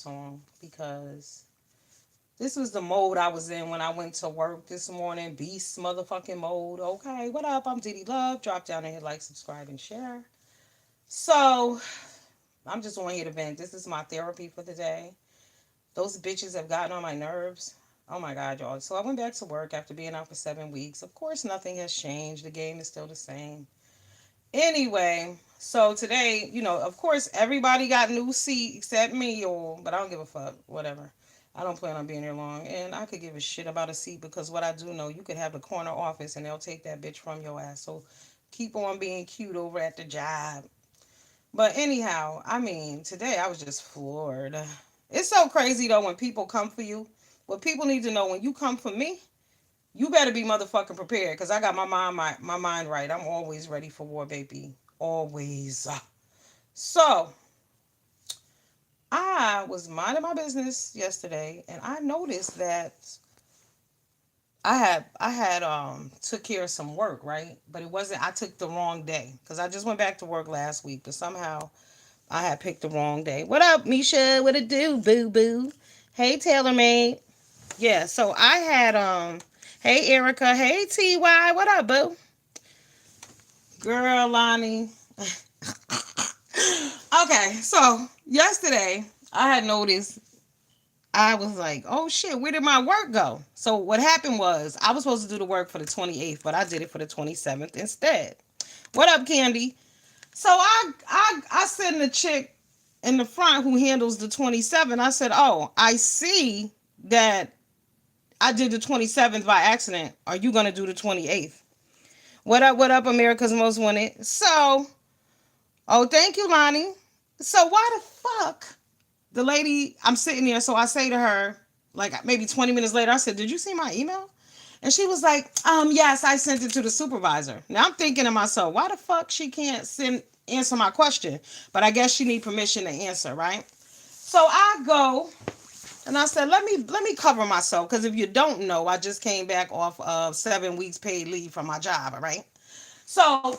song because this was the mode I was in when I went to work this morning. Beast motherfucking mode. Okay, what up? I'm Diddy Love. Drop down and hit like, subscribe, and share. So, I'm just on here to vent. This is my therapy for the day. Those bitches have gotten on my nerves. Oh my God, y'all. So, I went back to work after being out for 7 weeks. Of course, nothing has changed. The game is still the same. Anyway, so today, of course, everybody got new seat except me, or but I don't give a fuck. Whatever. I don't plan on being here long, and I could give a shit about a seat because what I do know, you could have the corner office and they'll take that bitch from your ass. So keep on being cute over at the job. But anyhow, I mean, today I was just floored. It's so crazy though when people come for you. What people need to know, when you come for me, you better be motherfucking prepared because I got my mind right. I'm always ready for war, baby. Always. So I was minding my business yesterday and I noticed that I had took care of some work, right? But it wasn't, I took the wrong day because I just went back to work last week, but somehow I had picked the wrong day. What up, Misha? What it do, boo boo? Hey, TaylorMade. Yeah, so I had hey Erica, hey TY, what up, boo? Girl, Lonnie. Okay, so yesterday I had noticed, I was like, oh shit, where did my work go? So what happened was I was supposed to do the work for the 28th, but I did it for the 27th instead. What up, Candy? So I sent the chick in the front who handles the 27th. I said, oh, I see that I did the 27th by accident. Are you gonna do the 28th? What up, America's Most Wanted? So, oh, thank you, Lonnie. So why the fuck the lady, I'm sitting there, so I say to her, like maybe 20 minutes later, I said, did you see my email? And she was like, yes, I sent it to the supervisor. Now I'm thinking to myself, why the fuck she can't answer my question? But I guess she need permission to answer, right? So I go and I said, let me cover myself, because if you don't know, I just came back off of 7 weeks paid leave from my job, all right? So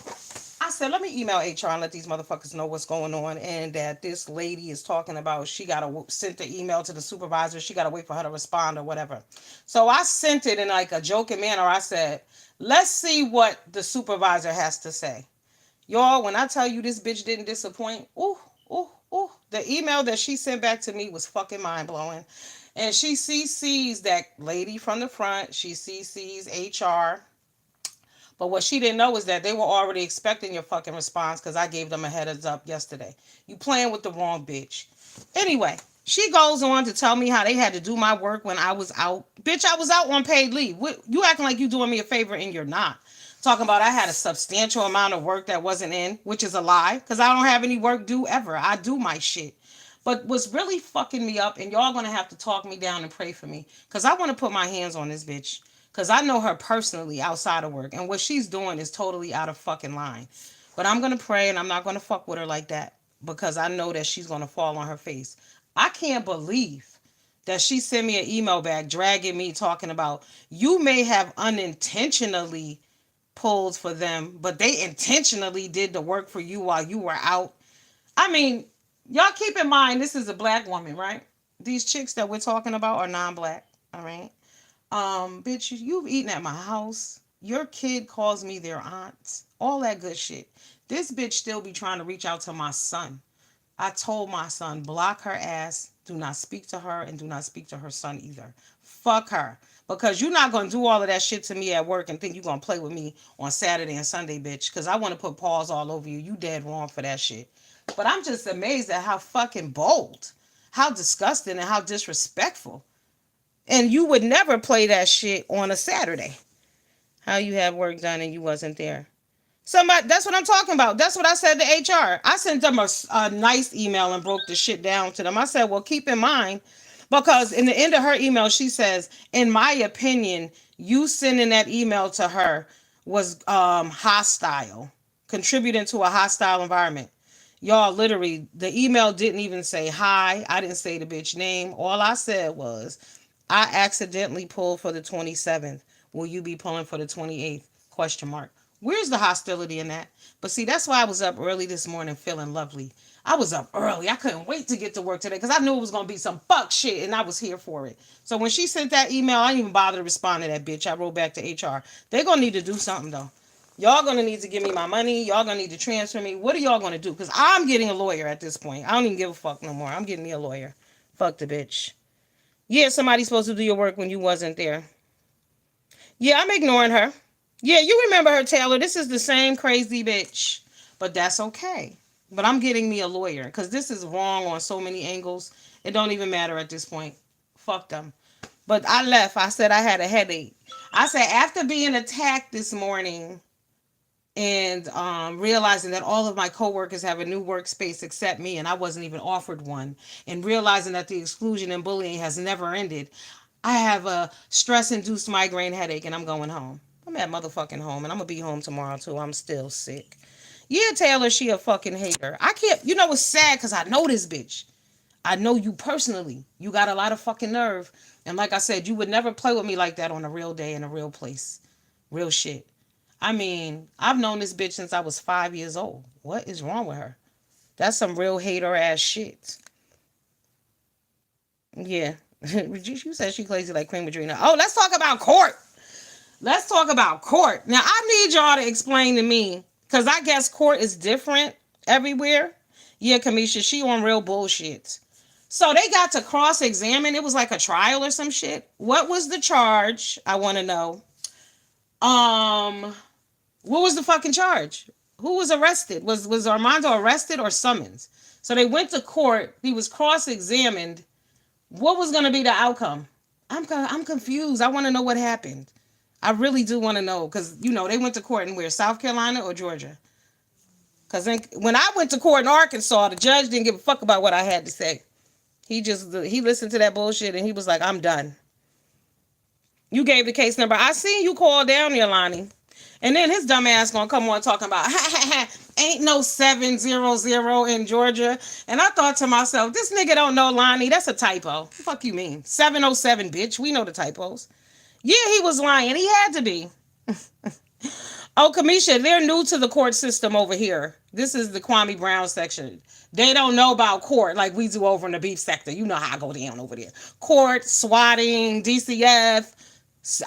I said, let me email HR and let these motherfuckers know what's going on, and that this lady is talking about she got to send the email to the supervisor. She got to wait for her to respond or whatever. So I sent it in like a joking manner. I said, let's see what the supervisor has to say. Y'all, when I tell you this bitch didn't disappoint, ooh, ooh, ooh. The email that she sent back to me was fucking mind blowing. And she CCs that lady from the front. She CCs HR. But what she didn't know is that they were already expecting your fucking response because I gave them a heads up yesterday. You playing with the wrong bitch. Anyway, she goes on to tell me how they had to do my work when I was out. Bitch, I was out on paid leave. You acting like you doing me a favor and you're not. Talking about I had a substantial amount of work that wasn't in, which is a lie because I don't have any work due ever. I do my shit. But what's really fucking me up, and y'all gonna have to talk me down and pray for me, because I want to put my hands on this bitch. Because I know her personally outside of work, and what she's doing is totally out of fucking line. But I'm gonna pray, and I'm not gonna fuck with her like that because I know that she's gonna fall on her face. I can't believe that she sent me an email back dragging me, talking about you may have unintentionally pulled for them, but they intentionally did the work for you while you were out. I mean, y'all keep in mind this is a black woman, right? These chicks that we're talking about are non-black, all right? Bitch, you've eaten at my house. Your kid calls me their aunt. All that good shit. This bitch still be trying to reach out to my son. I told my son, block her ass. Do not speak to her and do not speak to her son either. Fuck her. Because you're not going to do all of that shit to me at work and think you're going to play with me on Saturday and Sunday, bitch. Because I want to put paws all over you. You dead wrong for that shit. But I'm just amazed at how fucking bold, how disgusting, and how disrespectful. And you would never play that shit on a Saturday. How you have work done and you wasn't there. Somebody, that's what I'm talking about. That's what I said to HR. I sent them a nice email and broke the shit down to them. I said, well, keep in mind, because in the end of her email, she says, in my opinion, you sending that email to her was hostile, contributing to a hostile environment. Y'all, literally, the email didn't even say hi. I didn't say the bitch name. All I said was, I accidentally pulled for the 27th. Will you be pulling for the 28th? Question mark. Where's the hostility in that? But see, that's why I was up early this morning feeling lovely. I was up early. I couldn't wait to get to work today because I knew it was gonna be some fuck shit, and I was here for it. So when she sent that email, I didn't even bother to respond to that bitch. I wrote back to HR. They're gonna need to do something though. Y'all gonna need to give me my money. Y'all gonna need to transfer me. What are y'all gonna do? Because I'm getting a lawyer at this point. I don't even give a fuck no more. I'm getting me a lawyer. Fuck the bitch. Yeah, somebody's supposed to do your work when you wasn't there. Yeah, I'm ignoring her. Yeah, you remember her, Taylor. This is the same crazy bitch. But that's okay. But I'm getting me a lawyer because this is wrong on so many angles. It don't even matter at this point. Fuck them. But I left. I said I had a headache. I said after being attacked this morning and realizing that all of my coworkers have a new workspace except me and I wasn't even offered one, and realizing that the exclusion and bullying has never ended, I have a stress-induced migraine headache and I'm going home. I'm at motherfucking home and I'm gonna be home tomorrow too. I'm still sick. Yeah, Taylor, she a fucking hater. I can't, you know, it's sad because I know this bitch. I know you personally. You got a lot of fucking nerve. And like I said, you would never play with me like that on a real day in a real place. Real shit. I mean, I've known this bitch since I was 5 years old. What is wrong with her? That's some real hater ass shit. Yeah. You said she crazy like Queen Regina. Oh, let's talk about court. Let's talk about court. Now, I need y'all to explain to me, because I guess court is different everywhere. Yeah, Kamisha, she on real bullshit. So they got to cross-examine. It was like a trial or some shit. What was the charge? I want to know. Um, what was the fucking charge? Who was arrested? Was Armando arrested or summons? So they went to court. He was cross-examined. What was going to be the outcome? I'm confused. I want to know what happened. I really do want to know because, you know, they went to court in where? South Carolina or Georgia? Because when I went to court in Arkansas, the judge didn't give a fuck about what I had to say. He listened to that bullshit and he was like, I'm done. You gave the case number. I seen you call down there, Lonnie. And then his dumb ass gonna come on talking about, ain't no 700 in Georgia. And I thought to myself, this nigga don't know Lonnie. That's a typo. The fuck you mean? 707, bitch. We know the typos. Yeah, he was lying. He had to be. Oh, Kamisha, they're new to the court system over here. This is the Kwame Brown section. They don't know about court like we do over in the beef sector. You know how I go down over there. Court, swatting, DCF.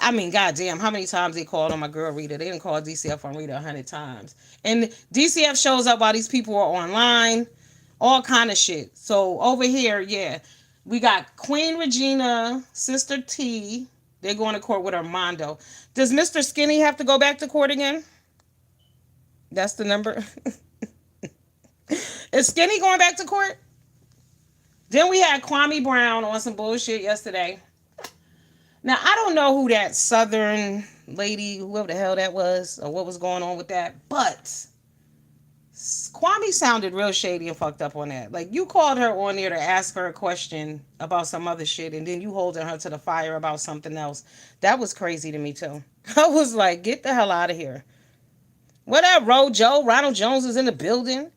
I mean, goddamn, how many times they called on my girl Rita? They didn't call DCF on Rita 100 times. And DCF shows up while these people are online. All kind of shit. So over here, yeah, we got Queen Regina, Sister T. They're going to court with Armando. Does Mr. Skinny have to go back to court again? That's the number. Is Skinny going back to court? Then we had Kwame Brown on some bullshit yesterday. Now, I don't know who that Southern lady, whoever the hell that was, or what was going on with that, but Kwame sounded real shady and fucked up on that. Like, you called her on there to ask her a question about some other shit, and then you holding her to the fire about something else. That was crazy to me, too. I was like, get the hell out of here. What up, Rojo? Ronald Jones is in the building.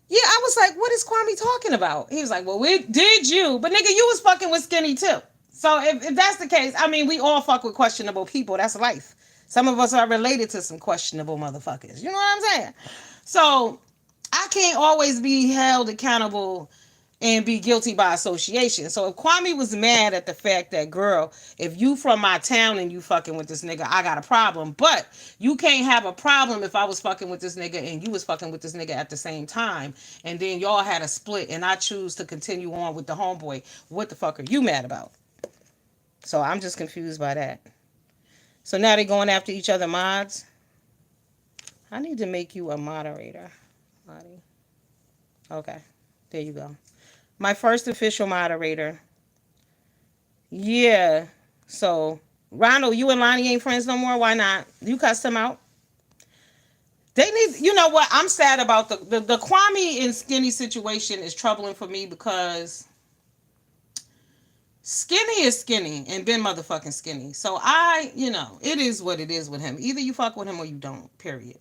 Yeah, I was like, what is Kwame talking about? He was like, well, did you? But nigga, you was fucking with Skinny, too. So if that's the case, I mean, we all fuck with questionable people. That's life. Some of us are related to some questionable motherfuckers. You know what I'm saying? So I can't always be held accountable and be guilty by association. So if Kwame was mad at the fact that, girl, if you from my town and you fucking with this nigga, I got a problem. But you can't have a problem if I was fucking with this nigga and you was fucking with this nigga at the same time. And then y'all had a split and I choose to continue on with the homeboy. What the fuck are you mad about? So I'm just confused by that. So now they're going after each other mods. I need to make you a moderator. Lottie. Okay. There you go. My first official moderator. Yeah. So, Ronald, you and Lonnie ain't friends no more? Why not? You cussed them out? They need, you know what? I'm sad about the Kwame and Skinny situation is troubling for me because Skinny is skinny and been motherfucking skinny. So it is what it is with him. Either you fuck with him or you don't, period.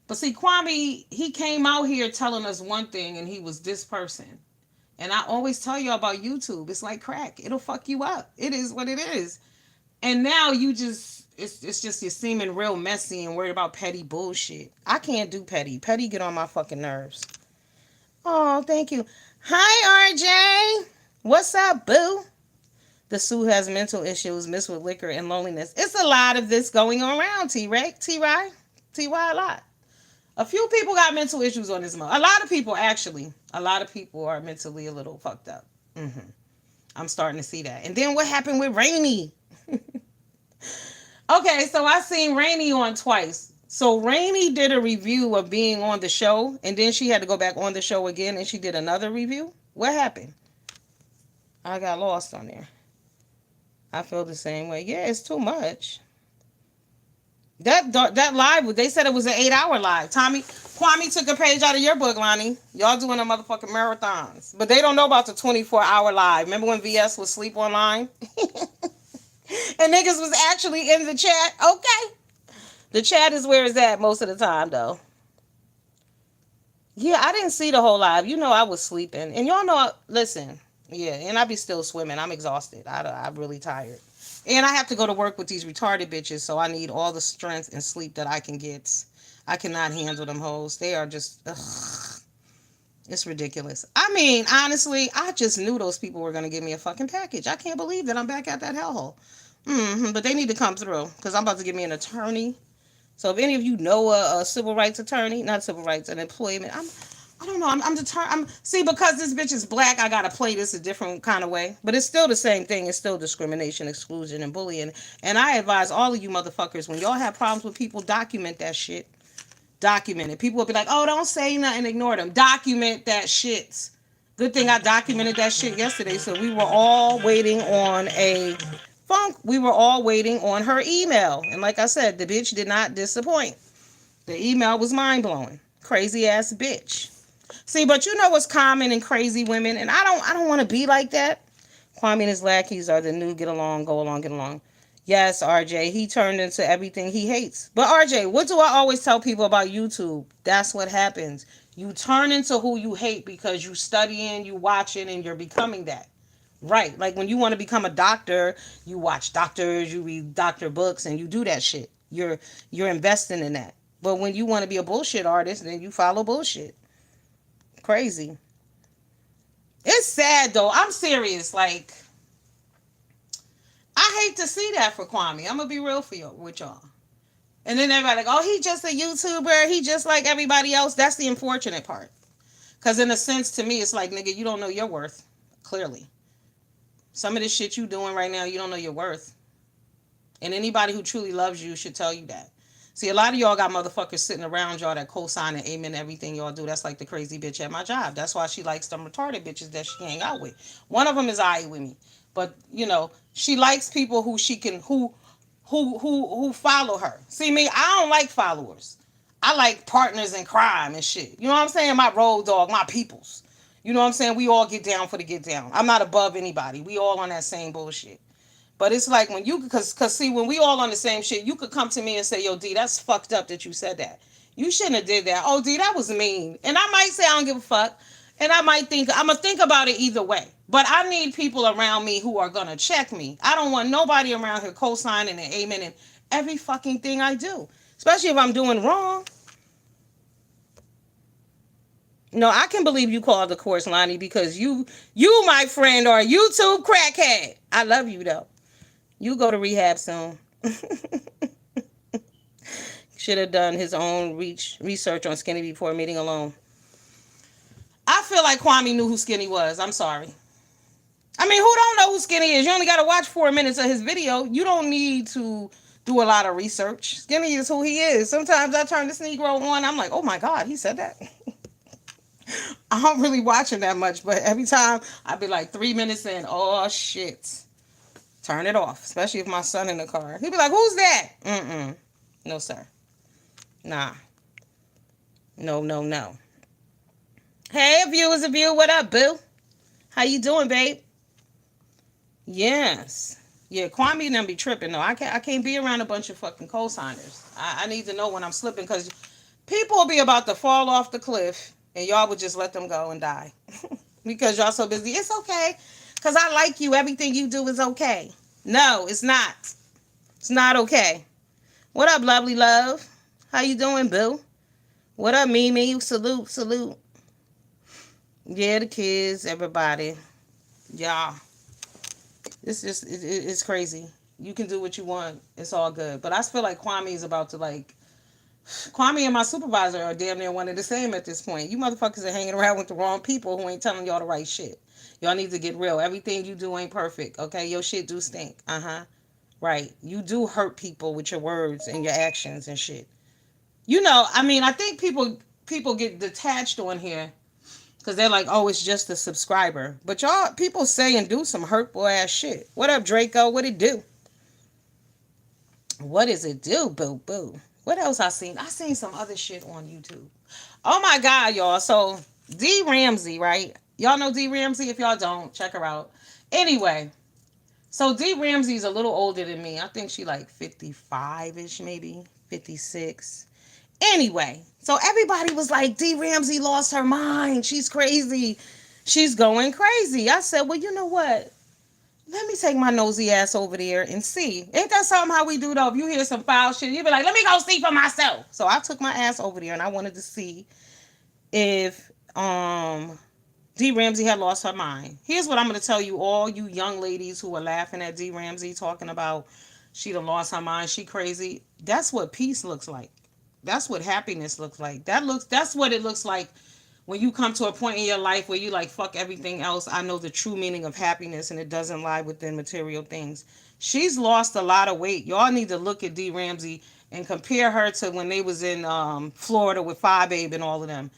But see, Kwame, he came out here telling us one thing and he was this person. And I always tell you about YouTube. It's like crack. It'll fuck you up. It is what it is. And now it's just you're seeming real messy and worried about petty bullshit. I can't do petty. Petty get on my fucking nerves. Oh, thank you. Hi, RJ. What's up, boo? The Sue has mental issues mixed with liquor and loneliness. It's a lot of this going on around, T-Ray. T-Y? T-Y a lot. A few people got mental issues on this month. A lot of people, actually. A lot of people are mentally a little fucked up. hmm I'm starting to see that. And then what happened with Rainy? Okay, so I seen Rainy on twice. So Rainy did a review of being on the show, and then she had to go back on the show again, and she did another review. What happened? I got lost on there. I feel the same way. Yeah, it's too much. That live, they said it was an 8 hour live. Kwame took a page out of your book, Lonnie. Y'all doing a motherfucking marathons, but they don't know about the 24 hour live. Remember when VS was sleep online, and niggas was actually in the chat? Okay, the chat is where it's at most of the time, though. Yeah, I didn't see the whole live. You know, I was sleeping, and y'all know. Listen, yeah, and I be still swimming. I'm exhausted. I'm really tired. And I have to go to work with these retarded bitches, so I need all the strength and sleep that I can get. I cannot handle them hoes. They are just, ugh, it's ridiculous. I mean, honestly, I just knew those people were going to give me a fucking package. I can't believe that I'm back at that hellhole. But they need to come through, because I'm about to give me an attorney. So if any of you know a civil rights attorney, not civil rights, an employment, I don't know. I'm determined. See, because this bitch is black, I gotta play this a different kind of way. But it's still the same thing. It's still discrimination, exclusion, and bullying. And I advise all of you motherfuckers, when y'all have problems with people, document that shit. Document it. People will be like, "Oh, don't say nothing, ignore them." Document that shit. Good thing I documented that shit yesterday. So we were all waiting on a funk. We were all waiting on her email. And like I said, the bitch did not disappoint. The email was mind blowing. Crazy ass bitch. See, but you know what's common in crazy women, and I don't want to be like that. Kwame and his lackeys are the new get along, go along, get along. Yes, RJ, he turned into everything he hates. But RJ, what do I always tell people about YouTube? That's what happens. You turn into who you hate because you studying, you watching, and you're becoming that. Right. Like when you want to become a doctor, you watch doctors, you read doctor books, and you do that shit. You're investing in that. But when you want to be a bullshit artist, then you follow bullshit. Crazy. It's sad though. I'm serious. Like, I hate to see that for Kwame. I'm gonna be real for you with y'all. And then everybody like, oh, he just a YouTuber. He just like everybody else. That's the unfortunate part. Cause in a sense, to me, it's like, nigga, you don't know your worth. Clearly, some of this shit you doing right now, you don't know your worth. And anybody who truly loves you should tell you that. See, a lot of y'all got motherfuckers sitting around y'all that co-sign and amen everything y'all do. That's like the crazy bitch at my job. That's why she likes them retarded bitches that she hang out with. One of them is I with me. But, you know, she likes people who she can, who follow her. See me, I don't like followers. I like partners in crime and shit. You know what I'm saying? My road dog, my peoples. You know what I'm saying? We all get down for the get down. I'm not above anybody. We all on that same bullshit. But it's like when you, cause see, when we all on the same shit, you could come to me and say, yo, D, that's fucked up that you said that. You shouldn't have did that. Oh, D, that was mean. And I might say I don't give a fuck. And I might think, I'm going to think about it either way. But I need people around me who are going to check me. I don't want nobody around here co-signing and amen and every fucking thing I do. Especially if I'm doing wrong. No, I can believe you called the course, Lonnie, because you, my friend, are a YouTube crackhead. I love you, though. You go to rehab soon. Should have done his own research on Skinny before meeting alone. I feel like Kwame knew who Skinny was. I'm sorry. I mean, who don't know who Skinny is? You only got to watch 4 minutes of his video. You don't need to do a lot of research. Skinny is who he is. Sometimes I turn this Negro on. I'm like, oh my God, he said that. I don't really watch him that much, but every time I'd be like 3 minutes in, oh shit. Turn it off, especially if my son in the car. He'd be like, who's that? Mm-mm. No, sir. Nah. No, no, no. Hey, a view is a view. What up, boo? How you doing, babe? Yes. Yeah, Kwame and them be tripping, though. I can't be around a bunch of fucking co-signers. I need to know when I'm slipping, because people will be about to fall off the cliff, and y'all would just let them go and die. Because y'all so busy. It's okay, because I like you. Everything you do is okay. No, it's not. It's not okay. What up, lovely love? How you doing, boo? What up, Mimi? Salute, salute. Yeah, the kids, everybody. Yeah. It's crazy. You can do what you want. It's all good. But I feel like Kwame is about to like Kwame and my supervisor are damn near one and the same at this point. You motherfuckers are hanging around with the wrong people who ain't telling y'all the right shit. Y'all need to get real. Everything you do ain't perfect. Okay, your shit do stink. Uh-huh. Right. You do hurt people with your words and your actions and shit. I mean, I think people get detached on here because they're like, oh, it's just a subscriber. But y'all, people say and do some hurtful ass shit. What up, Draco? What it do? What does it do, boo boo? What else I seen? I seen some other shit on YouTube. Oh my god, y'all. So D Ramsey, right? Y'all know D Ramsey? If y'all don't, check her out. Anyway, so D Ramsey's a little older than me. I think she like 55-ish, maybe 56. Anyway, so everybody was like, D Ramsey lost her mind. She's crazy. She's going crazy. I said, well, you know what? Let me take my nosy ass over there and see. Ain't that something how we do though? If you hear some foul shit, you be like, let me go see for myself. So I took my ass over there and I wanted to see if D Ramsey had lost her mind. Here's what I'm gonna tell you, all you young ladies who are laughing at D Ramsey talking about she done lost her mind, she crazy. That's what peace looks like. That's what happiness looks like. That's what it looks like when you come to a point in your life where you like fuck everything else. I know the true meaning of happiness and it doesn't lie within material things. She's lost a lot of weight. Y'all need to look at D Ramsey and compare her to when they was in Florida with Five Babe and all of them.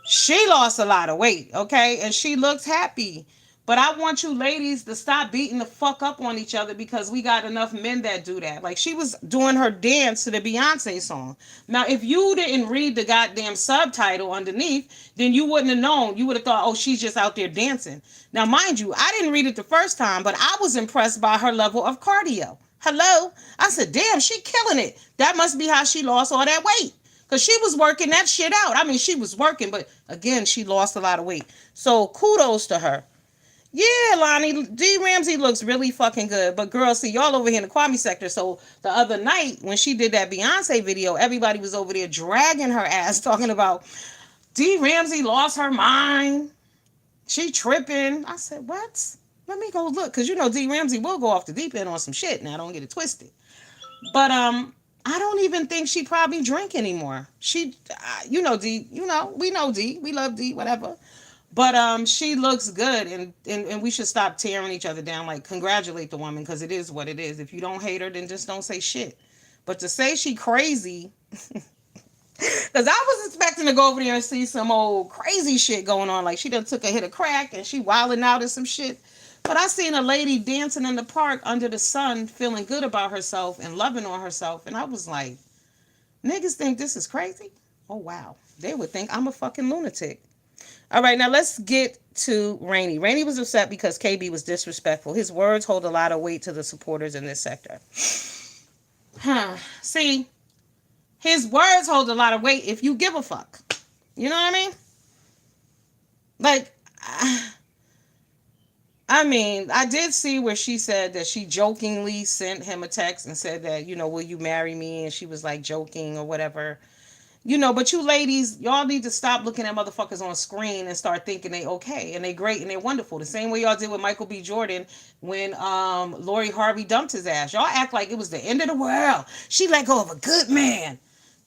She lost a lot of weight, okay? And she looks happy. But I want you ladies to stop beating the fuck up on each other because we got enough men that do that. Like she was doing her dance to the Beyonce song. Now, if you didn't read the goddamn subtitle underneath, then you wouldn't have known. You would have thought, oh, she's just out there dancing. Now, mind you, I didn't read it the first time, but I was impressed by her level of cardio. Hello? I said, damn, she killing it. That must be how she lost all that weight. Because she was working that shit out. I mean, she was working, but again, she lost a lot of weight. So kudos to her. Yeah, Lonnie, D Ramsey looks really fucking good. But girl, see, y'all over here in the Kwame sector. So the other night when she did that Beyonce video, everybody was over there dragging her ass, talking about D Ramsey lost her mind. She tripping. I said, what? Let me go look. Because D Ramsey will go off the deep end on some shit. Now, don't get it twisted. But I don't even think she probably drink anymore. She, D, we know D, we love D, whatever. But she looks good, and we should stop tearing each other down. Like congratulate the woman because it is what it is. If you don't hate her, then just don't say shit. But to say she crazy, because I was expecting to go over there and see some old crazy shit going on. Like she done took a hit of crack and she wilding out and some shit. But I seen a lady dancing in the park under the sun, feeling good about herself and loving on herself. And I was like, niggas think this is crazy? Oh, wow. They would think I'm a fucking lunatic. All right, now let's get to Rainey. Rainey was upset because KB was disrespectful. His words hold a lot of weight to the supporters in this sector. See, his words hold a lot of weight if you give a fuck. You know what I mean? Like, I mean, I did see where she said that she jokingly sent him a text and said that, will you marry me? And she was like joking or whatever. But you ladies, y'all need to stop looking at motherfuckers on screen and start thinking they okay and they great and they're wonderful. The same way y'all did with Michael B. Jordan when Lori Harvey dumped his ass. Y'all act like it was the end of the world. She let go of a good man.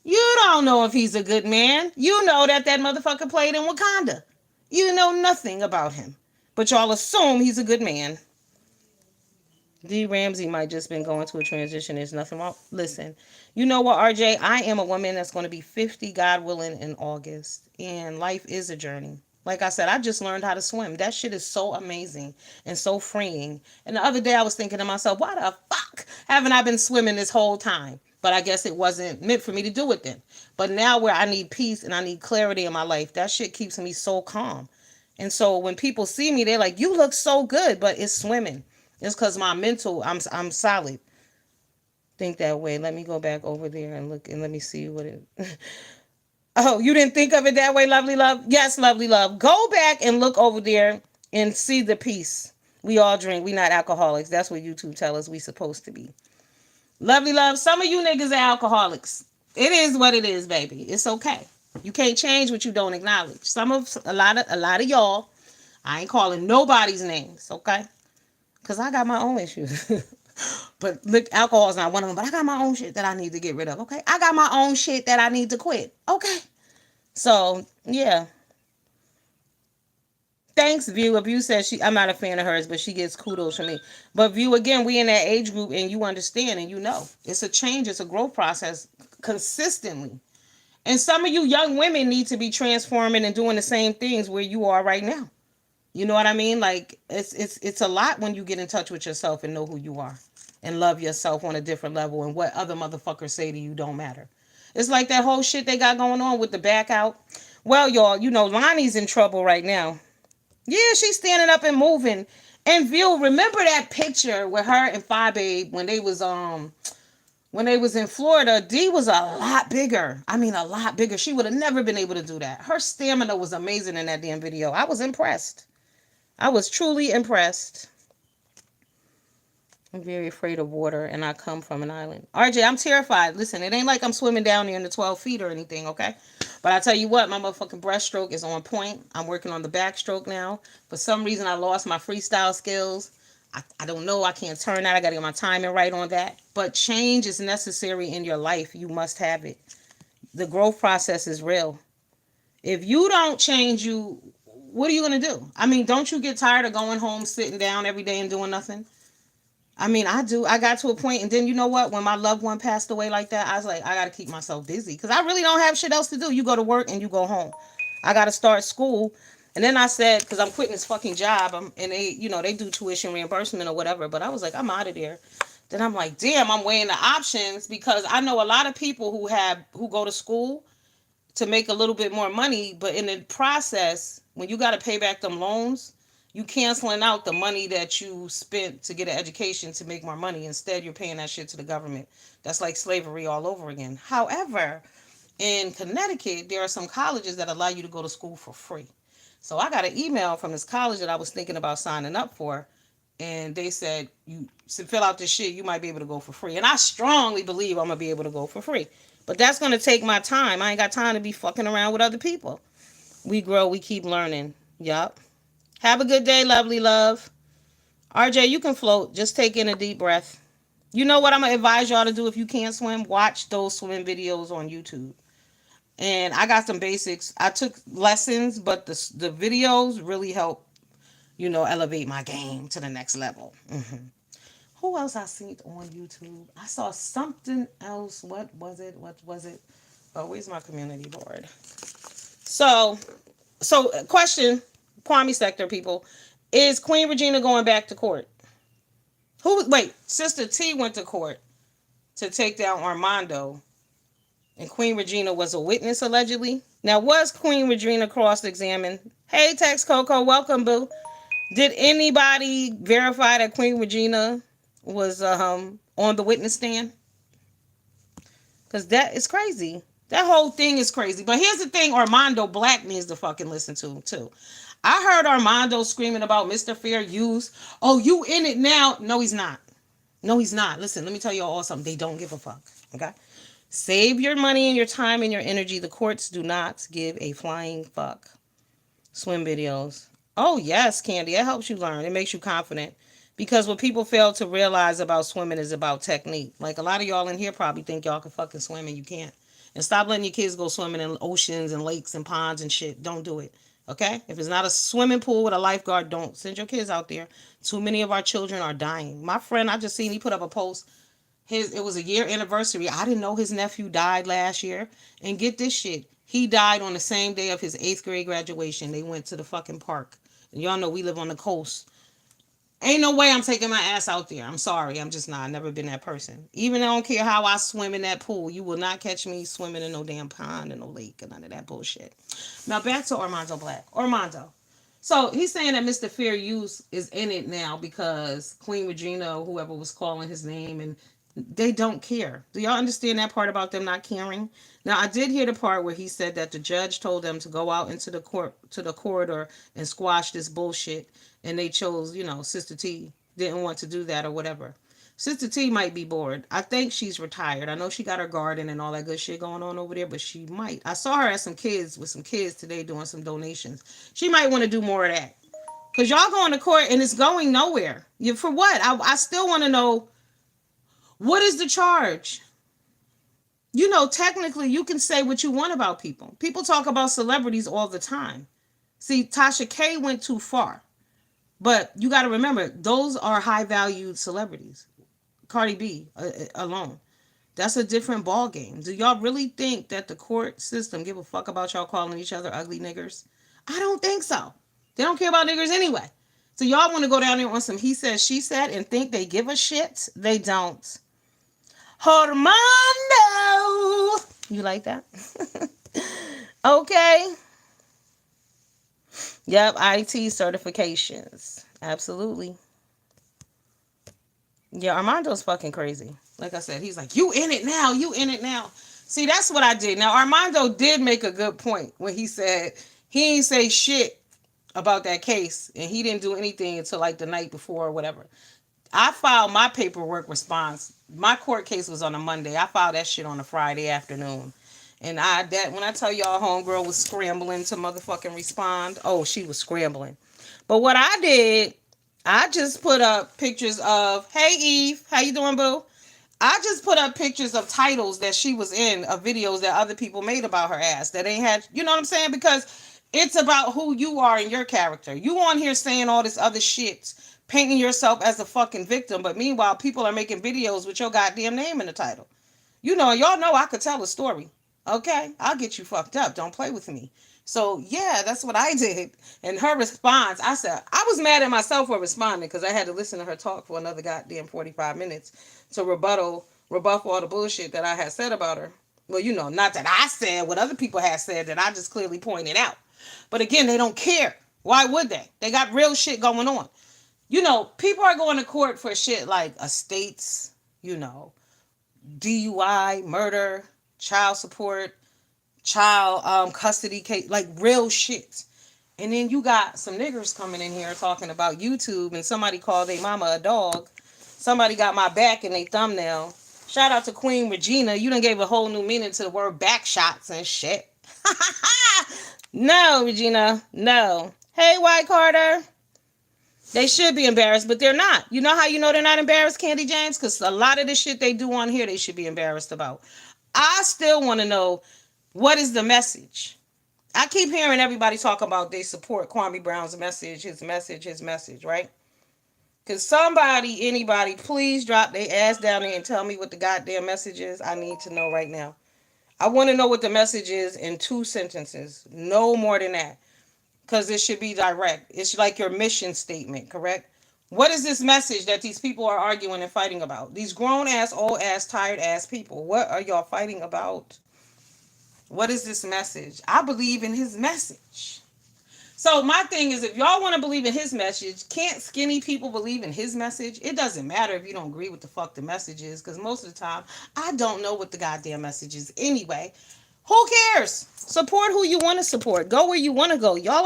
You don't know if he's a good man. You know that motherfucker played in Wakanda. You know nothing about him. But y'all assume he's a good man. D. Ramsey might just been going through a transition. There's nothing wrong. Listen, you know what, RJ? I am a woman that's going to be 50, God willing, in August. And life is a journey. Like I said, I just learned how to swim. That shit is so amazing and so freeing. And the other day I was thinking to myself, why the fuck haven't I been swimming this whole time? But I guess it wasn't meant for me to do it then. But now where I need peace and I need clarity in my life, that shit keeps me so calm. And so when people see me, they're like, you look so good, but it's swimming. It's because my mental, I'm solid. Think that way. Let me go back over there and look and let me see what it. Oh, you didn't think of it that way, lovely love? Yes, lovely love. Go back and look over there and see the piece. We all drink. We not alcoholics. That's what YouTube tell us we supposed to be. Lovely love. Some of you niggas are alcoholics. It is what it is, baby. It's okay. You can't change what you don't acknowledge. A lot of y'all, I ain't calling nobody's names, okay? Cause I got my own issues. But look, alcohol is not one of them. But I got my own shit that I need to get rid of. Okay, I got my own shit that I need to quit. Okay, so yeah. Thanks, View. View says I'm not a fan of hers, but she gets kudos from me. But View, again, we in that age group, and you understand, and you know, it's a change, it's a growth process consistently. And some of you young women need to be transforming and doing the same things where you are right now. You know what I mean? Like it's a lot when you get in touch with yourself and know who you are and love yourself on a different level, and what other motherfuckers say to you don't matter. It's like that whole shit they got going on with the back out. Well, y'all, you know Lonnie's in trouble right now. Yeah, she's standing up and moving. And View, remember that picture with her and Phi Babe when they was in Florida? D was a lot bigger. I mean, a lot bigger. She would have never been able to do that. Her stamina was amazing in that damn video. I was impressed. I was truly impressed. I'm very afraid of water, and I come from an island. RJ, I'm terrified. Listen, it ain't like I'm swimming down there in the 12 feet or anything, okay? But I tell you what, my motherfucking breaststroke is on point. I'm working on the backstroke now. For some reason, I lost my freestyle skills. I don't know. I can't turn that. I got to get my timing right on that. But change is necessary in your life. You must have it. The growth process is real. If you don't change, what are you going to do? I mean, don't you get tired of going home, sitting down every day and doing nothing? I mean, I do. I got to a point, and then you know what? When my loved one passed away like that, I was like, I got to keep myself busy because I really don't have shit else to do. You go to work and you go home. I got to start school. And then I said, because I'm quitting this fucking job, and they do tuition reimbursement or whatever, but I was like, I'm out of there. Then I'm like, damn, I'm weighing the options because I know a lot of people who go to school to make a little bit more money, but in the process, when you got to pay back them loans, you canceling out the money that you spent to get an education to make more money. Instead, you're paying that shit to the government. That's like slavery all over again. However, in Connecticut, there are some colleges that allow you to go to school for free. So I got an email from this college that I was thinking about signing up for, and they said you should fill out this shit. You might be able to go for free, and I strongly believe I'm gonna be able to go for free. But that's gonna take my time. I ain't got time to be fucking around with other people. We grow, we keep learning. Yup. Have a good day, lovely love. RJ, you can float. Just take in a deep breath. You know what I'm gonna advise y'all to do if you can't swim? Watch those swim videos on YouTube. And I got some basics. I took lessons, but the videos really help, elevate my game to the next level. Who else I seen on YouTube? I saw something else. What was it? What was it? Oh, where's my community board? So, question, Kwame sector people, is Queen Regina going back to court? Wait, Sister T went to court to take down Armando, and Queen Regina was a witness allegedly. Now, was Queen Regina cross-examined? Hey, Tex Coco, welcome, boo. Did anybody verify that Queen Regina was on the witness stand? Because that is crazy. That whole thing is crazy. But here's the thing Armando Black needs to fucking listen to, too. I heard Armando screaming about Mr. Fair Use. Oh, you in it now. No, he's not. No, he's not. Listen, let me tell you all something. They don't give a fuck. Okay? Save your money and your time and your energy. The courts do not give a flying fuck. Swim videos. Oh, yes, Candy. It helps you learn. It makes you confident. Because what people fail to realize about swimming is about technique. Like a lot of y'all in here probably think y'all can fucking swim and you can't. And stop letting your kids go swimming in oceans and lakes and ponds and shit. Don't do it. Okay? If it's not a swimming pool with a lifeguard, don't send your kids out there. Too many of our children are dying. My friend, I just seen, he put up a post. It was a year anniversary. I didn't know his nephew died last year. And get this shit. He died on the same day of his 8th grade graduation. They went to the fucking park. And y'all know we live on the coast. Ain't no way I'm taking my ass out there. I'm sorry. I'm just not. I've never been that person. Even I don't care how I swim in that pool. You will not catch me swimming in no damn pond or no lake or none of that bullshit. Now back to Armando Black. Armando. So he's saying that Mr. Fair Use is in it now because Queen Regina or whoever was calling his name, and they don't care. Do y'all understand that part about them not caring? Now I did hear the part where he said that the judge told them to go out into the corridor and squash this bullshit, and they chose, Sister T didn't want to do that or whatever. Sister T might be bored. I think she's retired. I know she got her garden and all that good shit going on over there, but she might. I saw her at some kids with some kids today doing some donations. She might want to do more of that. Cause y'all going to court and it's going nowhere. You for what? I still want to know what is the charge. You know, technically, you can say what you want about people. People talk about celebrities all the time. See, Tasha K went too far, but you got to remember those are high valued celebrities. Cardi B alone. That's a different ball game. Do y'all really think that the court system give a fuck about y'all calling each other ugly niggers? I don't think so. They don't care about niggers anyway. So y'all want to go down there on some he said, she said and think they give a shit? They don't. Armando! You like that? Okay. Yep, IT certifications. Absolutely. Yeah, Armando's fucking crazy. Like I said, he's like, you in it now, you in it now. See, that's what I did. Now, Armando did make a good point when he said he ain't say shit about that case and he didn't do anything until like the night before or whatever. I filed my paperwork response. My court case was on a Monday. I filed that shit on a Friday afternoon. And when I tell y'all homegirl was scrambling to motherfucking respond, oh, she was scrambling. But what I did, I just put up pictures of, hey Eve, how you doing, boo? I just put up pictures of titles that she was in, of videos that other people made about her ass that ain't had, you know what I'm saying? Because it's about who you are and your character. You on here saying all this other shit, painting yourself as a fucking victim, but meanwhile, people are making videos with your goddamn name in the title. You know, y'all know I could tell a story. Okay? I'll get you fucked up. Don't play with me. So, yeah, that's what I did. And her response, I said, I was mad at myself for responding because I had to listen to her talk for another goddamn 45 minutes to rebuff all the bullshit that I had said about her. Well, you know, not that I said what other people had said that I just clearly pointed out. But again, they don't care. Why would they? They got real shit going on. You know, people are going to court for shit like estates, you know, DUI, murder, child support, child custody case, like real shit. And then you got some niggers coming in here talking about YouTube and somebody called their mama a dog. Somebody got my back in their thumbnail. Shout out to Queen Regina. You done gave a whole new meaning to the word back shots and shit. No, Regina. No. Hey, White Carter. They should be embarrassed, but they're not. You know how you know they're not embarrassed, Candy James? Because a lot of the shit they do on here, they should be embarrassed about. I still want to know, what is the message? I keep hearing everybody talk about they support Kwame Brown's his message, right? Because somebody, anybody, please drop their ass down there and tell me what the goddamn message is. I need to know right now. I want to know what the message is in 2 sentences. No more than that. Because it should be direct. It's like your mission statement, correct? What is this message that these people are arguing and fighting about? These grown ass, old ass, tired ass people. What are y'all fighting about? What is this message? I believe in his message. So my thing is, if y'all want to believe in his message, can't skinny people believe in his message? It doesn't matter if you don't agree with the fuck the message is, because most of the time, I don't know what the goddamn message is anyway. Who cares? Support who you want to support. Go where you want to go. Y'all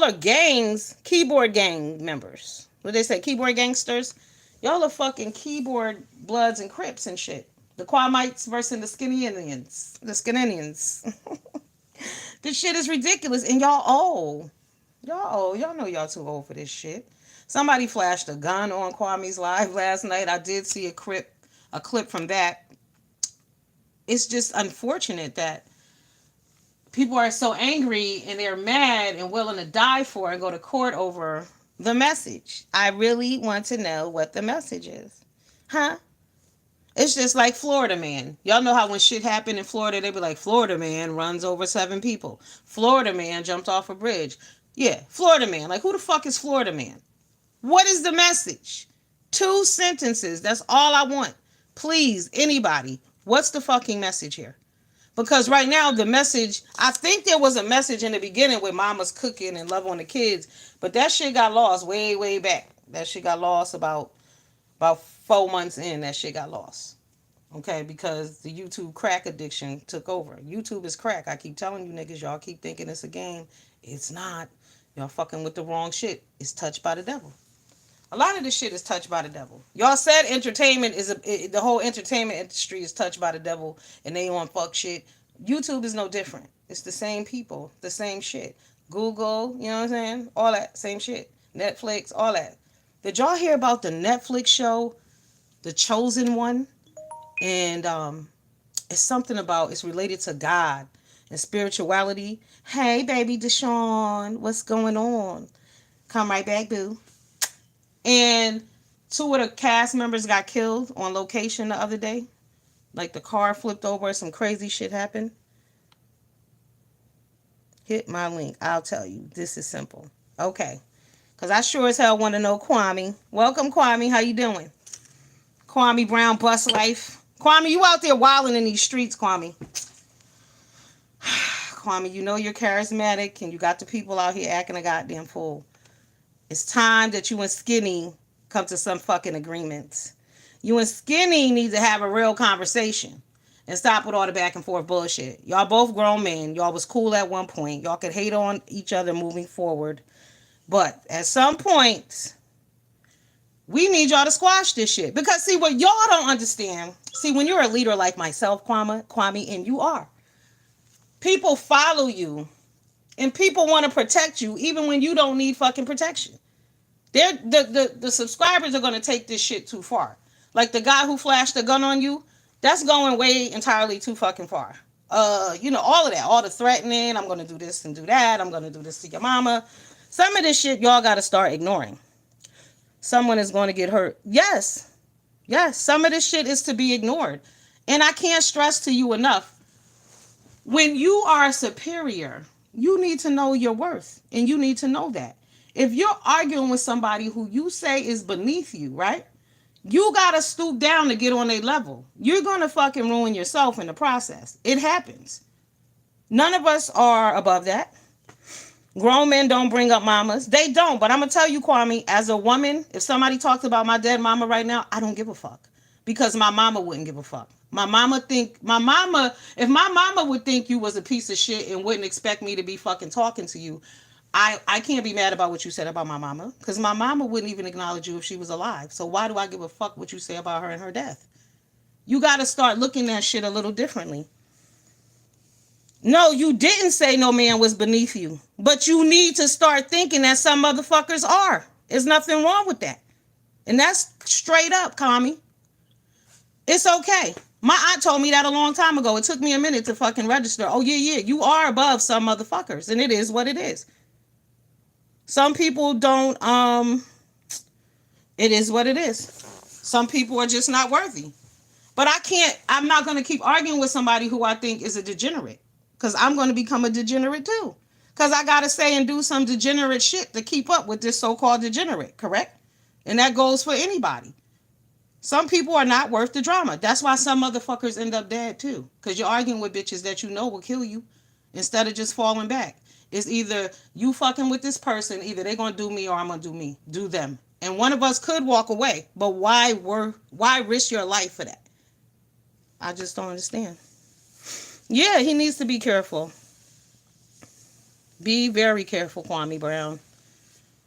are gangs, keyboard gang members. What they say, keyboard gangsters? Y'all are fucking keyboard bloods and crips and shit. The Kwamites versus the Skinny Indians. The Skin Indians. This shit is ridiculous. And y'all old. Y'all old. Y'all know y'all too old for this shit. Somebody flashed a gun on Kwame's live last night. I did see a clip from that. It's just unfortunate that people are so angry and they're mad and willing to die for and go to court over the message. I really want to know what the message is. Huh? It's just like Florida man. Y'all know how when shit happened in Florida, they be like, Florida man runs over 7 people. Florida man jumped off a bridge. Yeah, Florida man. Like, who the fuck is Florida man? What is the message? 2 sentences. That's all I want. Please, anybody. What's the fucking message here? Because right now, the message, I think there was a message in the beginning with mama's cooking and love on the kids, but that shit got lost way, way back. That shit got lost about 4 months in. That shit got lost. Okay, because the YouTube crack addiction took over. YouTube is crack. I keep telling you niggas, y'all keep thinking it's a game. It's not. Y'all fucking with the wrong shit. It's touched by the devil. A lot of this shit is touched by the devil. Y'all said entertainment is the whole entertainment industry is touched by the devil, and they on fuck shit. YouTube is no different. It's the same people, the same shit. Google, you know what I'm saying? All that same shit. Netflix, all that. Did y'all hear about the Netflix show, The Chosen One? And it's something about it's related to God and spirituality. Hey, baby Deshaun, what's going on? Come right back, boo. And two of the cast members got killed on location the other day. Like the car flipped over, some crazy shit happened. Hit my link. I'll tell you. This is simple. Okay. Because I sure as hell want to know Kwame. Welcome, Kwame. How you doing? Kwame Brown, Bus Life. Kwame, you out there wilding in these streets, Kwame. Kwame, you know you're charismatic and you got the people out here acting a goddamn fool. It's time that you and Skinny come to some fucking agreements. You and Skinny need to have a real conversation and stop with all the back and forth bullshit. Y'all both grown men. Y'all was cool at one point. Y'all could hate on each other moving forward. But at some point, we need y'all to squash this shit. Because see, what y'all don't understand, see, when you're a leader like myself, Kwame, and you are, people follow you and people want to protect you even when you don't need fucking protection. The subscribers are going to take this shit too far. Like the guy who flashed the gun on you, that's going way entirely too fucking far. All of that, all the threatening, I'm going to do this and do that, I'm going to do this to your mama. Some of this shit y'all got to start ignoring. Someone is going to get hurt. Yes, some of this shit is to be ignored. And I can't stress to you enough, when you are superior, you need to know your worth. And you need to know that. If you're arguing with somebody who you say is beneath you, right? You got to stoop down to get on their level. You're going to fucking ruin yourself in the process. It happens. None of us are above that. Grown men don't bring up mamas. They don't. But I'm going to tell you, Kwame, as a woman, if somebody talks about my dead mama right now, I don't give a fuck. Because my mama wouldn't give a fuck. If my mama would think you was a piece of shit and wouldn't expect me to be fucking talking to you, I can't be mad about what you said about my mama. Because my mama wouldn't even acknowledge you if she was alive. So why do I give a fuck what you say about her and her death? You got to start looking at shit a little differently. No, you didn't say no man was beneath you. But you need to start thinking that some motherfuckers are. There's nothing wrong with that. And that's straight up, Kwame. It's okay. My aunt told me that a long time ago. It took me a minute to fucking register. Oh, yeah. You are above some motherfuckers. And it is what it is. Some people don't, it is what it is. Some people are just not worthy. But I'm not going to keep arguing with somebody who I think is a degenerate. Because I'm going to become a degenerate too. Because I got to say and do some degenerate shit to keep up with this so-called degenerate, correct? And that goes for anybody. Some people are not worth the drama. That's why some motherfuckers end up dead too. Because you're arguing with bitches that you know will kill you instead of just falling back. It's either you fucking with this person, either they're going to do me or I'm going to do me. Do them. And one of us could walk away. But why risk your life for that? I just don't understand. Yeah, he needs to be careful. Be very careful, Kwame Brown.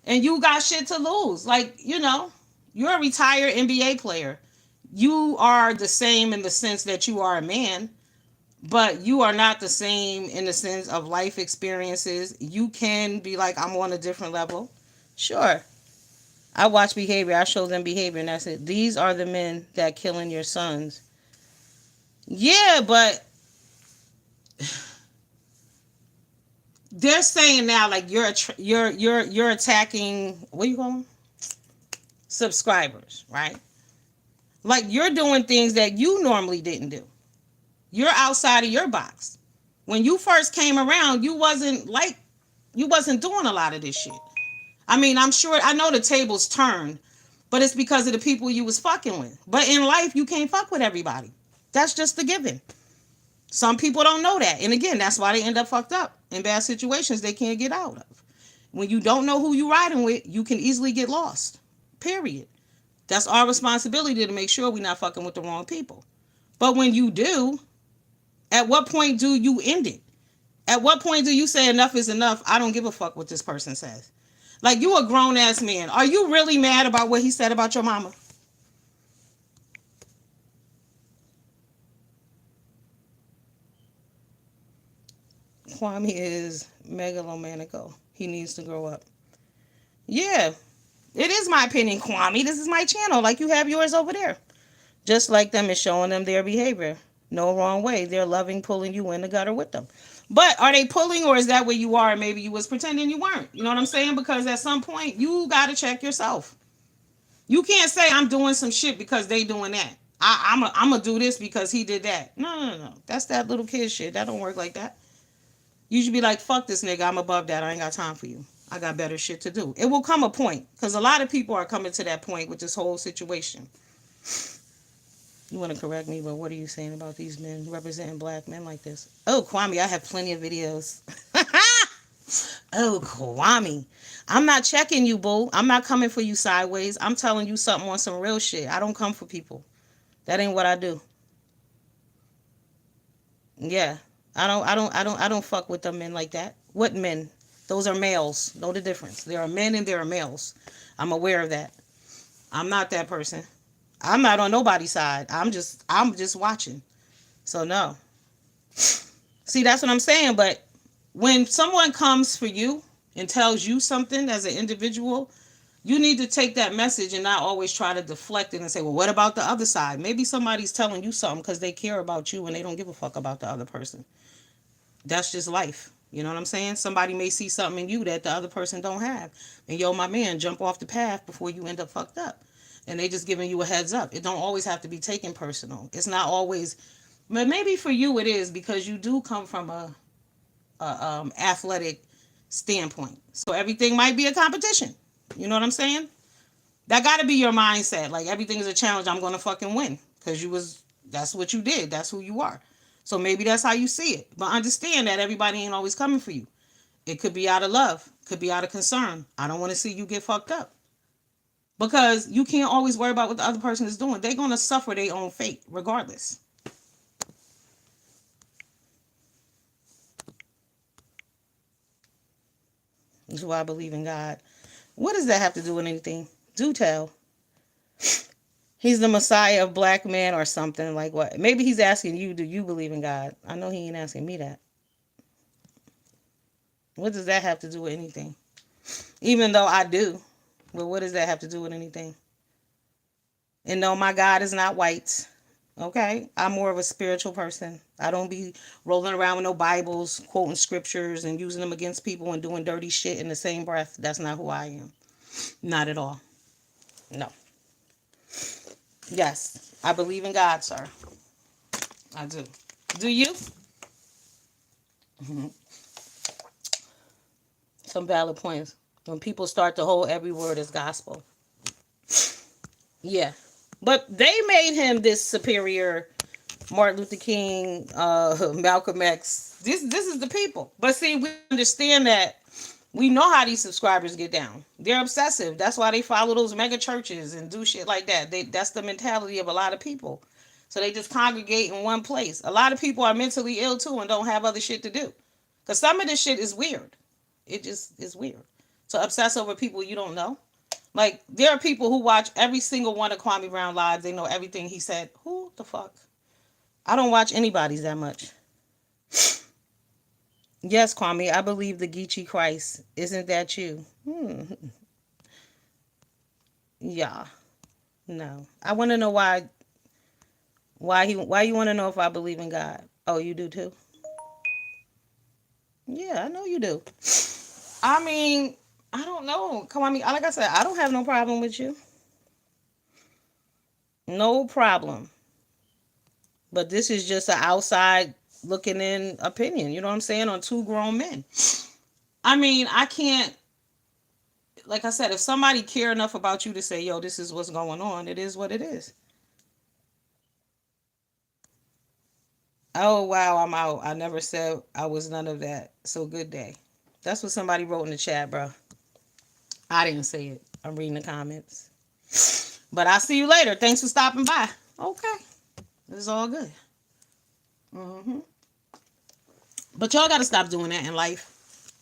And you got shit to lose. Like, you're a retired NBA player. You are the same in the sense that you are a man, but you are not the same in the sense of life experiences. You can be like, I'm on a different level. Sure. I watch behavior. I show them behavior, and that's it. These are the men that killing your sons. Yeah, but they're saying now, like, you're attacking, what do you call them? Subscribers, right? Like, you're doing things that you normally didn't do. You're outside of your box. When you first came around, you wasn't doing a lot of this shit. I mean, I know the tables turned, but it's because of the people you was fucking with. But in life, you can't fuck with everybody. That's just a given. Some people don't know that. And again, that's why they end up fucked up in bad situations they can't get out of. When you don't know who you riding with, you can easily get lost. Period. That's our responsibility to make sure we're not fucking with the wrong people. But when you do, at what point do you end it? At what point do you say enough is enough? I don't give a fuck what this person says. Like, you a grown ass man. Are you really mad about what he said about your mama? Kwame is megalomaniacal. He needs to grow up. Yeah, it is my opinion, Kwame. This is my channel. Like, you have yours over there. Just like them is showing them their behavior. No wrong way. They're loving pulling you in the gutter with them. But are they pulling, or is that where you are and maybe you was pretending you weren't? You know what I'm saying? Because at some point you gotta check yourself. You can't say I'm doing some shit because they doing that. I'm gonna do this because he did that. No, no, no. That's that little kid shit. That don't work like that. You should be like, fuck this nigga. I'm above that. I ain't got time for you. I got better shit to do. It will come a point, because a lot of people are coming to that point with this whole situation. You want to correct me, but what are you saying about these men representing black men like this? Oh, Kwame, I have plenty of videos. Oh, Kwame. I'm not checking you, boo. I'm not coming for you sideways. I'm telling you something on some real shit. I don't come for people. That ain't what I do. Yeah. I don't fuck with them men like that. What men? Those are males. Know the difference. There are men and there are males. I'm aware of that. I'm not that person. I'm not on nobody's side. I'm just watching. So no. See, that's what I'm saying. But when someone comes for you and tells you something as an individual, you need to take that message and not always try to deflect it and say, well, what about the other side? Maybe somebody's telling you something because they care about you and they don't give a fuck about the other person. That's just life. You know what I'm saying? Somebody may see something in you that the other person don't have. And yo, my man, jump off the path before you end up fucked up. And they just giving you a heads up. It don't always have to be taken personal. It's not always, but maybe for you it is, because you do come from a athletic standpoint. So everything might be a competition. You know what I'm saying? That got to be your mindset. Like, everything is a challenge. I'm going to fucking win, because that's what you did. That's who you are. So maybe that's how you see it. But understand that everybody ain't always coming for you. It could be out of love, could be out of concern. I don't want to see you get fucked up, because you can't always worry about what the other person is doing. They're going to suffer their own fate regardless. That's why I believe in God. What does that have to do with anything? Do tell. He's the Messiah of black men or something. Like what? Maybe he's asking you, do you believe in God? I know he ain't asking me that. What does that have to do with anything? Even though I do. But what does that have to do with anything? And no, my God is not white. Okay? I'm more of a spiritual person. I don't be rolling around with no Bibles, quoting scriptures and using them against people and doing dirty shit in the same breath. That's not who I am. Not at all. No. Yes, I believe in God, sir. I do. Do you? Mhm. Some valid points. When people start to hold every word as gospel. Yeah. But they made him this superior Martin Luther King, Malcolm X. This is the people. But see, we understand that. We know how these subscribers get down. They're obsessive. That's why they follow those mega churches and do shit like that. That's the mentality of a lot of people. So they just congregate in one place. A lot of people are mentally ill too and don't have other shit to do. Because some of this shit is weird. It just is weird. To obsess over people you don't know. Like, there are people who watch every single one of Kwame Brown lives. They know everything he said. Who the fuck? I don't watch anybody's that much. Yes, Kwame, I believe the Geechee Christ. Isn't that you? Yeah. No. I want to know why you want to know if I believe in God. Oh, you do too? Yeah, I know you do. I mean, I don't know. Kwame, like I said, I don't have no problem with you. No problem. But this is just an outside looking in opinion. You know what I'm saying? On two grown men. I mean, I can't, like I said, if somebody care enough about you to say, yo, this is what's going on, it is what it is. Oh, wow, I'm out. I never said I was none of that. So good day. That's what somebody wrote in the chat, bro. I didn't say it. I'm reading the comments. But I'll see you later. Thanks for stopping by. Okay. This is all good. hmm But y'all got to stop doing that in life.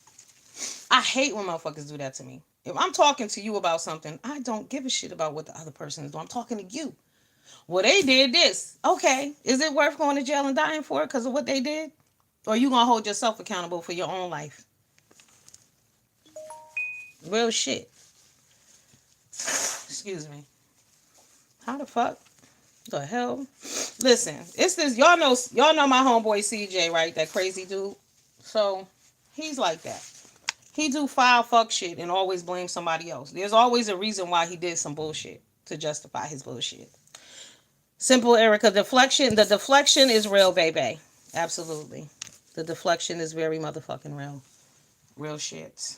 I hate when motherfuckers do that to me. If I'm talking to you about something, I don't give a shit about what the other person is doing. I'm talking to you. Well, they did this. Okay. Is it worth going to jail and dying for it because of what they did? Or are you going to hold yourself accountable for your own life? Real shit. Excuse me. How the fuck? The hell? Listen, it's this. Y'all know my homeboy CJ, right? That crazy dude. So he's like that. He do foul fuck shit and always blame somebody else. There's always a reason why he did some bullshit to justify his bullshit. Simple Erica deflection. The deflection is real, baby. Absolutely. The deflection is very motherfucking real. Real shit.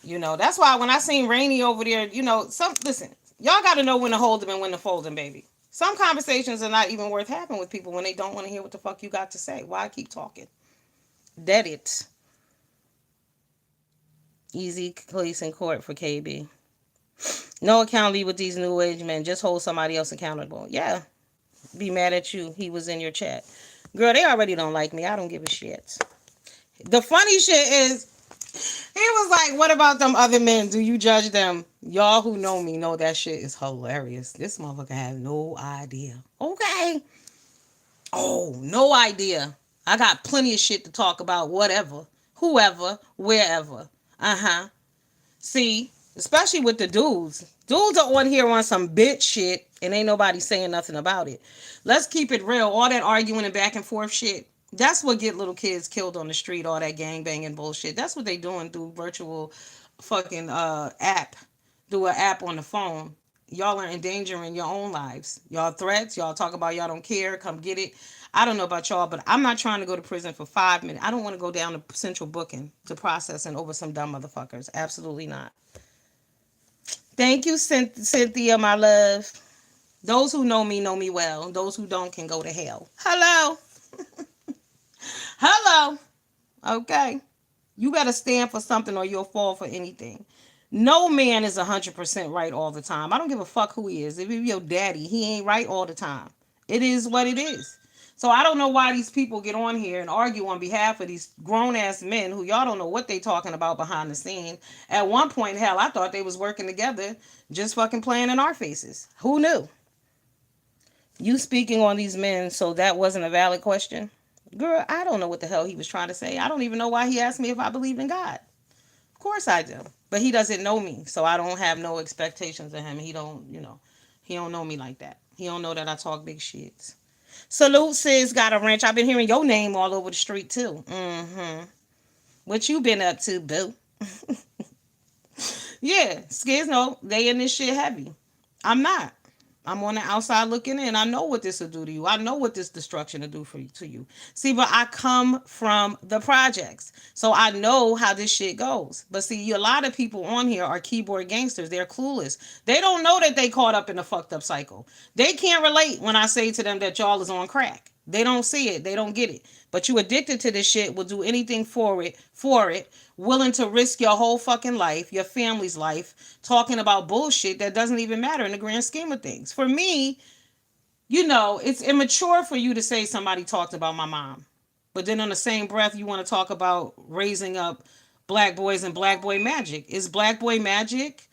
That's why when I seen Rainy over there, listen, y'all gotta know when to hold them and when to fold them, baby. Some conversations are not even worth having with people when they don't want to hear what the fuck you got to say. Why keep talking? Dead it. Easy case in court for KB. No accountability with these new age men. Just hold somebody else accountable. Yeah. Be mad at you. He was in your chat. Girl, they already don't like me. I don't give a shit. The funny shit is, he was like, what about them other men? Do you judge them? Y'all who know me know that shit is hilarious. This motherfucker has no idea. Okay. Oh, no idea. I got plenty of shit to talk about. Whatever. Whoever. Wherever. Uh-huh. See, especially with the dudes. Dudes are on here on some bitch shit and ain't nobody saying nothing about it. Let's keep it real. All that arguing and back and forth shit. That's what get little kids killed on the street, all that gang banging bullshit. That's what they doing through virtual fucking app. Through an app on the phone. Y'all are endangering your own lives. Y'all threats, y'all talk about y'all don't care, come get it. I don't know about y'all, but I'm not trying to go to prison for 5 minutes. I don't want to go down to central booking to processing over some dumb motherfuckers. Absolutely not. Thank you, Cynthia, my love. Those who know me well. Those who don't can go to hell. Hello. Hello. Okay. You got to stand for something or you'll fall for anything. No man is 100% right all the time. I don't give a fuck who he is. If he's your daddy, he ain't right all the time. It is what it is. So I don't know why these people get on here and argue on behalf of these grown ass men who y'all don't know what they talking about behind the scene. At one point, hell, I thought they was working together, just fucking playing in our faces. Who knew? You speaking on these men, so that wasn't a valid question? Girl, I don't know what the hell he was trying to say. I don't even know why he asked me if I believed in God. Of course I do. But he doesn't know me, so I don't have no expectations of him. He don't know me like that. He don't know that I talk big shit. Salute sis got a wrench. I've been hearing your name all over the street too. Mm-hmm. What you been up to, boo? Yeah, skids know they in this shit heavy. I'm not. I'm on the outside looking in. I know what this will do to you. I know what this destruction will do to you. See, but I come from the projects. So I know how this shit goes. But see, a lot of people on here are keyboard gangsters. They're clueless. They don't know that they caught up in a fucked up cycle. They can't relate when I say to them that y'all is on crack. They don't see it. They don't get it. But you addicted to this shit will do anything for it, willing to risk your whole fucking life, your family's life, talking about bullshit that doesn't even matter in the grand scheme of things. For me, it's immature for you to say somebody talked about my mom. But then on the same breath, you want to talk about raising up black boys and black boy magic. Is black boy magic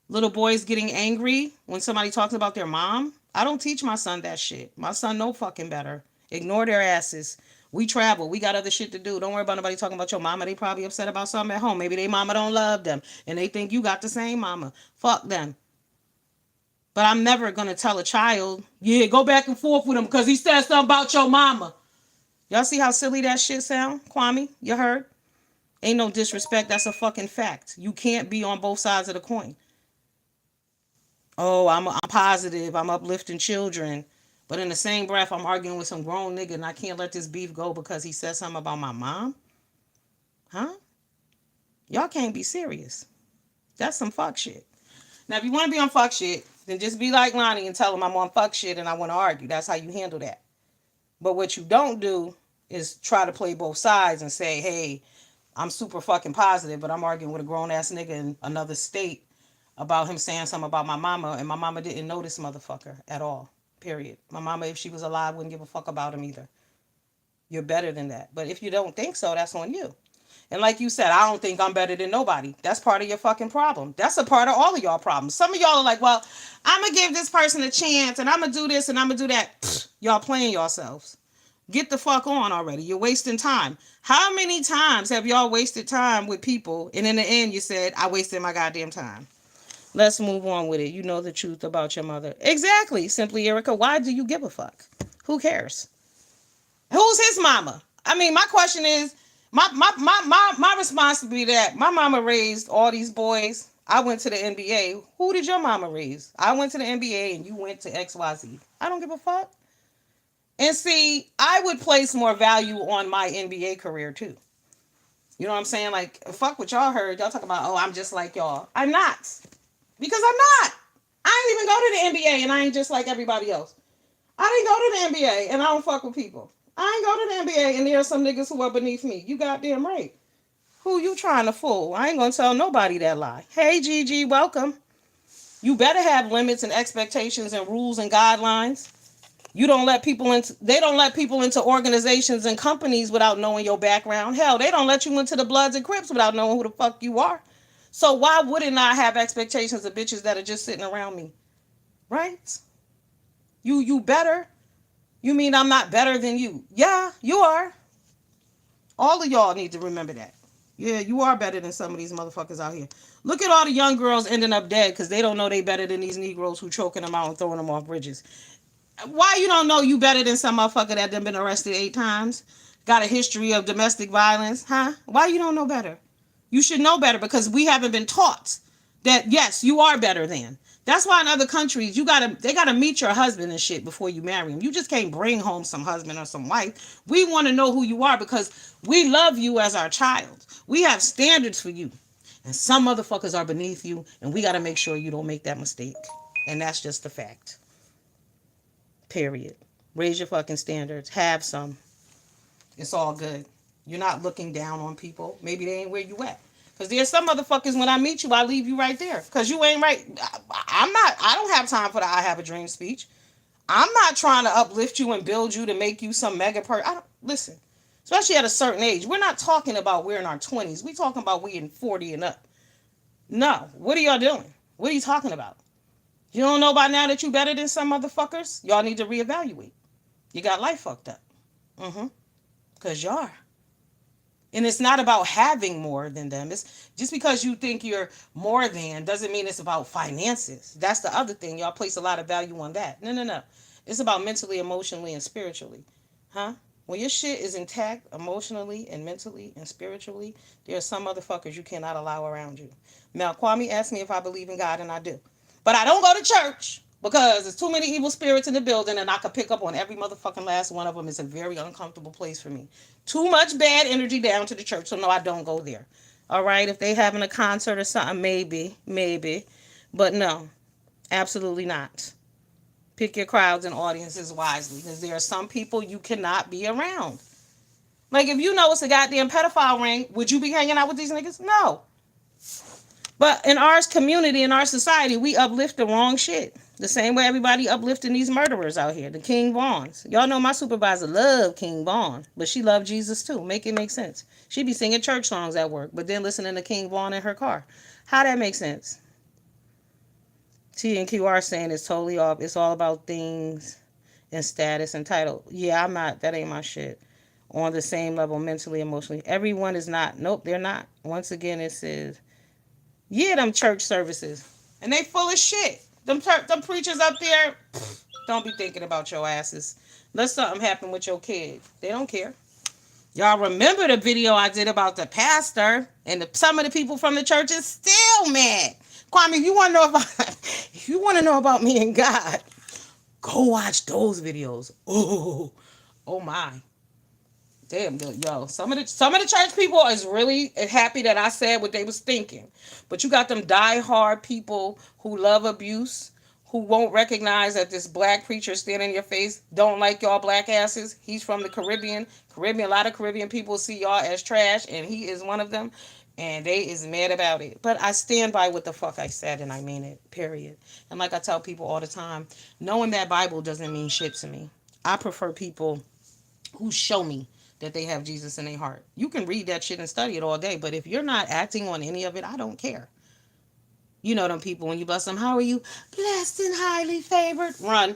little boys getting angry when somebody talks about their mom? I don't teach my son that shit. My son know fucking better. Ignore their asses. We travel. We got other shit to do. Don't worry about nobody talking about your mama. They probably upset about something at home. Maybe they mama don't love them and they think you got the same mama. Fuck them. But I'm never gonna tell a child, yeah, go back and forth with him because he said something about your mama. Y'all see how silly that shit sound, Kwame? You heard? Ain't no disrespect. That's a fucking fact. You can't be on both sides of the coin. Oh, I'm positive. I'm uplifting children. But in the same breath, I'm arguing with some grown nigga and I can't let this beef go because he said something about my mom? Huh? Y'all can't be serious. That's some fuck shit. Now, if you want to be on fuck shit, then just be like Lonnie and tell him I'm on fuck shit and I want to argue. That's how you handle that. But what you don't do is try to play both sides and say, hey, I'm super fucking positive, but I'm arguing with a grown ass nigga in another state about him saying something about my mama, and my mama didn't know this motherfucker at all. Period. My mama, if she was alive, wouldn't give a fuck about him either. You're better than that. But if you don't think so, that's on you. And like you said, I don't think I'm better than nobody. That's part of your fucking problem. That's a part of all of y'all problems. Some of y'all are like, well, I'm going to give this person a chance and I'm going to do this and I'm going to do that. Pfft, y'all playing yourselves. Get the fuck on already. You're wasting time. How many times have y'all wasted time with people and in the end you said, I wasted my goddamn time? Let's move on with it. You know the truth about your mother. Exactly. Simply Erica, why do you give a fuck? Who cares? Who's his mama? I mean, my question is, my response would be that my mama raised all these boys. I went to the NBA. Who did your mama raise? I went to the NBA and you went to XYZ. I don't give a fuck. And see, I would place more value on my NBA career too. You know what I'm saying? Like, fuck what y'all heard. Y'all talk about, oh, I'm just like y'all. I'm not. Because I'm not. I ain't even go to the NBA and I ain't just like everybody else. I didn't go to the NBA and I don't fuck with people. I ain't go to the NBA and there are some niggas who are beneath me. You goddamn right. Who you trying to fool? I ain't gonna tell nobody that lie. Hey, Gigi, welcome. You better have limits and expectations and rules and guidelines. You don't let people into. They don't let people into organizations and companies without knowing your background. Hell, they don't let you into the Bloods and Crips without knowing who the fuck you are. So why wouldn't I have expectations of bitches that are just sitting around me? Right? You better. You mean I'm not better than you? Yeah, you are. All of y'all need to remember that. Yeah, you are better than some of these motherfuckers out here. Look at all the young girls ending up dead because they don't know they better than these Negroes who choking them out and throwing them off bridges. Why you don't know you better than some motherfucker that done been arrested 8 times? Got a history of domestic violence, huh? Why you don't know better? You should know better because we haven't been taught that yes, you are better than. That's why in other countries they gotta meet your husband and shit before you marry him. You just can't bring home some husband or some wife. We want to know who you are because we love you as our child. We have standards for you. And some motherfuckers are beneath you, and we gotta make sure you don't make that mistake. And that's just the fact. Period. Raise your fucking standards. Have some. It's all good. You're not looking down on people. Maybe they ain't where you at. Because there's some motherfuckers, when I meet you, I leave you right there. Because you ain't right. I don't have time for the I have a dream speech. I'm not trying to uplift you and build you to make you some mega person. I don't, listen, especially at a certain age. We're not talking about we're in our 20s. We're talking about we in 40 and up. No. What are y'all doing? What are you talking about? You don't know by now that you better than some motherfuckers? Y'all need to reevaluate. You got life fucked up. Mm-hmm. Because you are. And it's not about having more than them. It's just because you think you're more than doesn't mean it's about finances. That's the other thing. Y'all place a lot of value on that. No, no, no. It's about mentally, emotionally, and spiritually. Huh? When your shit is intact emotionally and mentally and spiritually, there are some motherfuckers you cannot allow around you. Now, Kwame asked me if I believe in God, and I do. But I don't go to church because there's too many evil spirits in the building and I could pick up on every motherfucking last one of them. It's a very uncomfortable place for me. Too much bad energy down to the church, so no, I don't go there. All right, if they having a concert or something, maybe. But no, absolutely not. Pick your crowds and audiences wisely because there are some people you cannot be around. Like if you know it's a goddamn pedophile ring, would you be hanging out with these niggas? No. But in our community, in our society, we uplift the wrong shit. The same way everybody uplifting these murderers out here, the King Vaughns. Y'all know my supervisor loved King Vaughn, but she loved Jesus too. Make it make sense. She be singing church songs at work, but then listening to King Vaughn in her car. How that make sense? T and Q are saying it's totally off. It's all about things and status and title. Yeah, I'm not. That ain't my shit. On the same level, mentally, emotionally. Everyone is not. Nope, they're not. Once again, it says, yeah, them church services. And they full of shit. Them preachers up there, don't be thinking about your asses. Let something happen with your kid. They don't care. Y'all remember the video I did about the pastor and some of the people from the church is still mad. Kwame, if you want to know about if you want to know about me and God, go watch those videos. Oh my. Damn good, yo. Some of the church people is really happy that I said what they was thinking. But you got them die-hard people who love abuse, who won't recognize that this black preacher standing in your face don't like y'all black asses. He's from the Caribbean. A lot of Caribbean people see y'all as trash, and he is one of them. And they is mad about it. But I stand by what the fuck I said, and I mean it, period. And like I tell people all the time, knowing that Bible doesn't mean shit to me. I prefer people who show me that they have Jesus in their heart. You can read that shit and study it all day, but if you're not acting on any of it, I don't care. You know them people when you bless them, how are you? Blessed and highly favored. Run.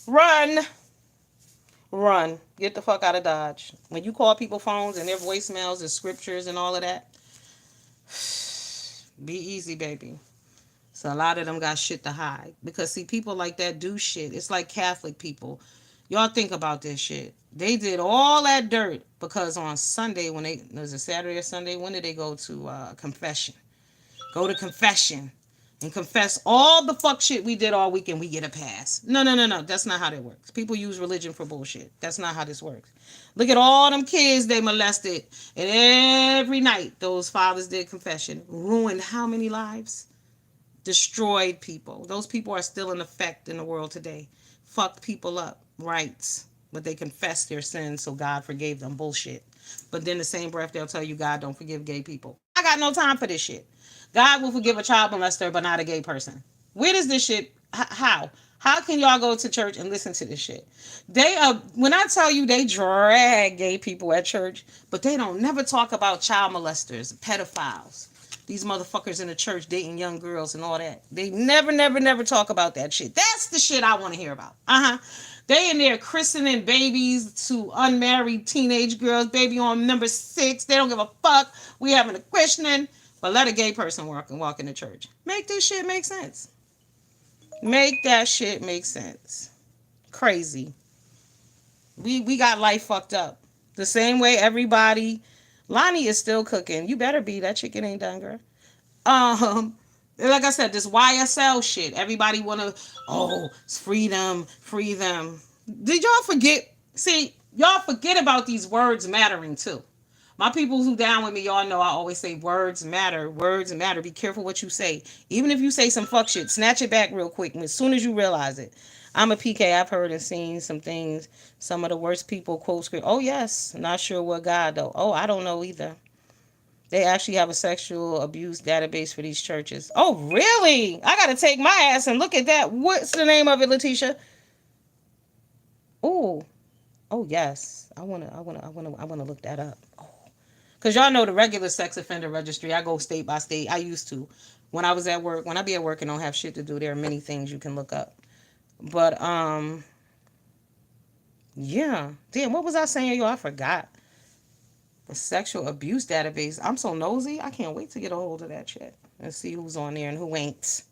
Run. Run. Get the fuck out of Dodge. When you call people phones and their voicemails and scriptures and all of that, be easy, baby. So a lot of them got shit to hide. Because see, people like that do shit. It's like Catholic people. Y'all think about this shit. They did all that dirt because on Sunday when they was it Saturday or Sunday, when did they go to confession? Go to confession and confess all the fuck shit we did all week and we get a pass. No, no, no, no. That's not how that works. People use religion for bullshit. That's not how this works. Look at all them kids they molested. And every night those fathers did confession. Ruined how many lives? Destroyed people. Those people are still in effect in the world today. Fucked people up. Rights. But they confessed their sins so God forgave them. Bullshit. But then the same breath they'll tell you God don't forgive gay people. I got no time for this shit. God will forgive a child molester, but not a gay person. Where does this shit? How? How can y'all go to church and listen to this shit? They when I tell you they drag gay people at church, but they don't never talk about child molesters, pedophiles. These motherfuckers in the church dating young girls and all that. They never, never, never talk about that shit. That's the shit I want to hear about. They in there christening babies to unmarried teenage girls. Baby on number 6. They don't give a fuck. We having a christening. But let a gay person walk in the church. Make this shit make sense. Make that shit make sense. Crazy. We got life fucked up. The same way everybody. Lonnie is still cooking. You better be. That chicken ain't done, girl. Like I said, this YSL shit. Everybody wanna, it's freedom, free them. Did y'all forget? See, y'all forget about these words mattering too. My people who down with me, y'all know I always say words matter. Words matter. Be careful what you say. Even if you say some fuck shit, snatch it back real quick as soon as you realize it. I'm a PK. I've heard and seen some things. Some of the worst people quote script. Oh yes, not sure what God though. Oh, I don't know either. They actually have a sexual abuse database for these churches. Oh, really? I gotta take my ass and look at that. What's the name of it, Letitia? Oh, oh yes. I wanna look that up. Oh, cause y'all know the regular sex offender registry. I go state by state. I used to. When I was at work, when I be at work and don't have shit to do, there are many things you can look up. But yeah. Damn, what was I saying, yo? I forgot. The sexual abuse database. I'm so nosy. I can't wait to get a hold of that shit and see who's on there and who ain't.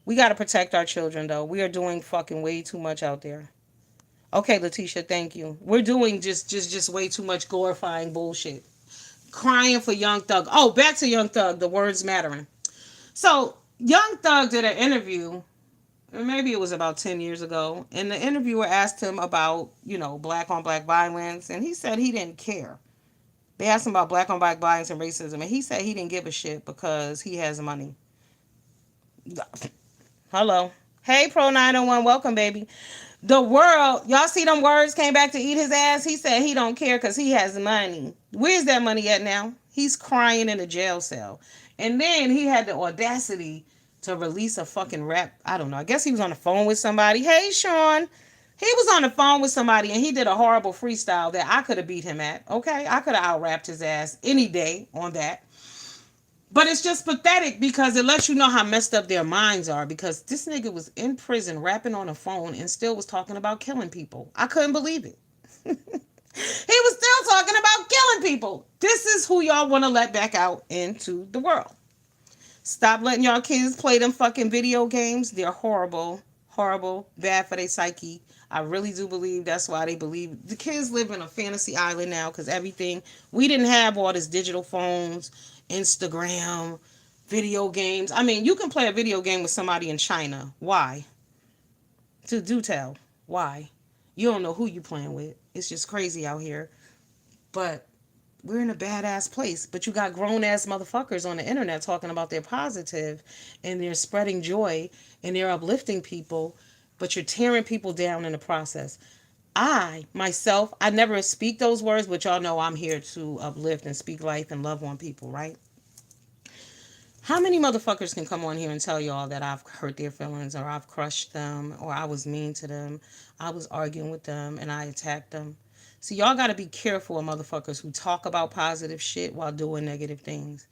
We got to protect our children, though. We are doing fucking way too much out there. Okay, Letitia, thank you. We're doing just way too much glorifying bullshit. Crying for Young Thug. Oh, back to Young Thug. The words mattering. So Young Thug did an interview. Maybe it was about 10 years ago. And the interviewer asked him about, black on black violence. And he said he didn't care. They asked him about black on black violence and racism, and he said he didn't give a shit because he has money. Hello. Hey, Pro 901, welcome, baby. The world, y'all see them words came back to eat his ass? He said he don't care because he has money. Where's that money at now? He's crying in a jail cell. And then he had the audacity to release a fucking rap. I don't know. I guess he was on the phone with somebody. Hey, Sean. He was on the phone with somebody and he did a horrible freestyle that I could have beat him at. Okay, I could have out-rapped his ass any day on that. But it's just pathetic because it lets you know how messed up their minds are because this nigga was in prison rapping on a phone and still was talking about killing people. I couldn't believe it. He was still talking about killing people. This is who y'all want to let back out into the world. Stop letting y'all kids play them fucking video games. They're horrible, horrible, bad for their psyche. I really do believe that's why they believe the kids live in a fantasy island now because everything, we didn't have all this digital phones, Instagram, video games. I mean, you can play a video game with somebody in China. Why? Do tell. Why? You don't know who you playing with. It's just crazy out here. But we're in a badass place. But you got grown ass motherfuckers on the internet talking about they're positive and they're spreading joy and they're uplifting people, but you're tearing people down in the process. Myself, I never speak those words, but y'all know I'm here to uplift and speak life and love on people, right? How many motherfuckers can come on here and tell y'all that I've hurt their feelings or I've crushed them or I was mean to them, I was arguing with them and I attacked them? See, y'all got to be careful of motherfuckers who talk about positive shit while doing negative things.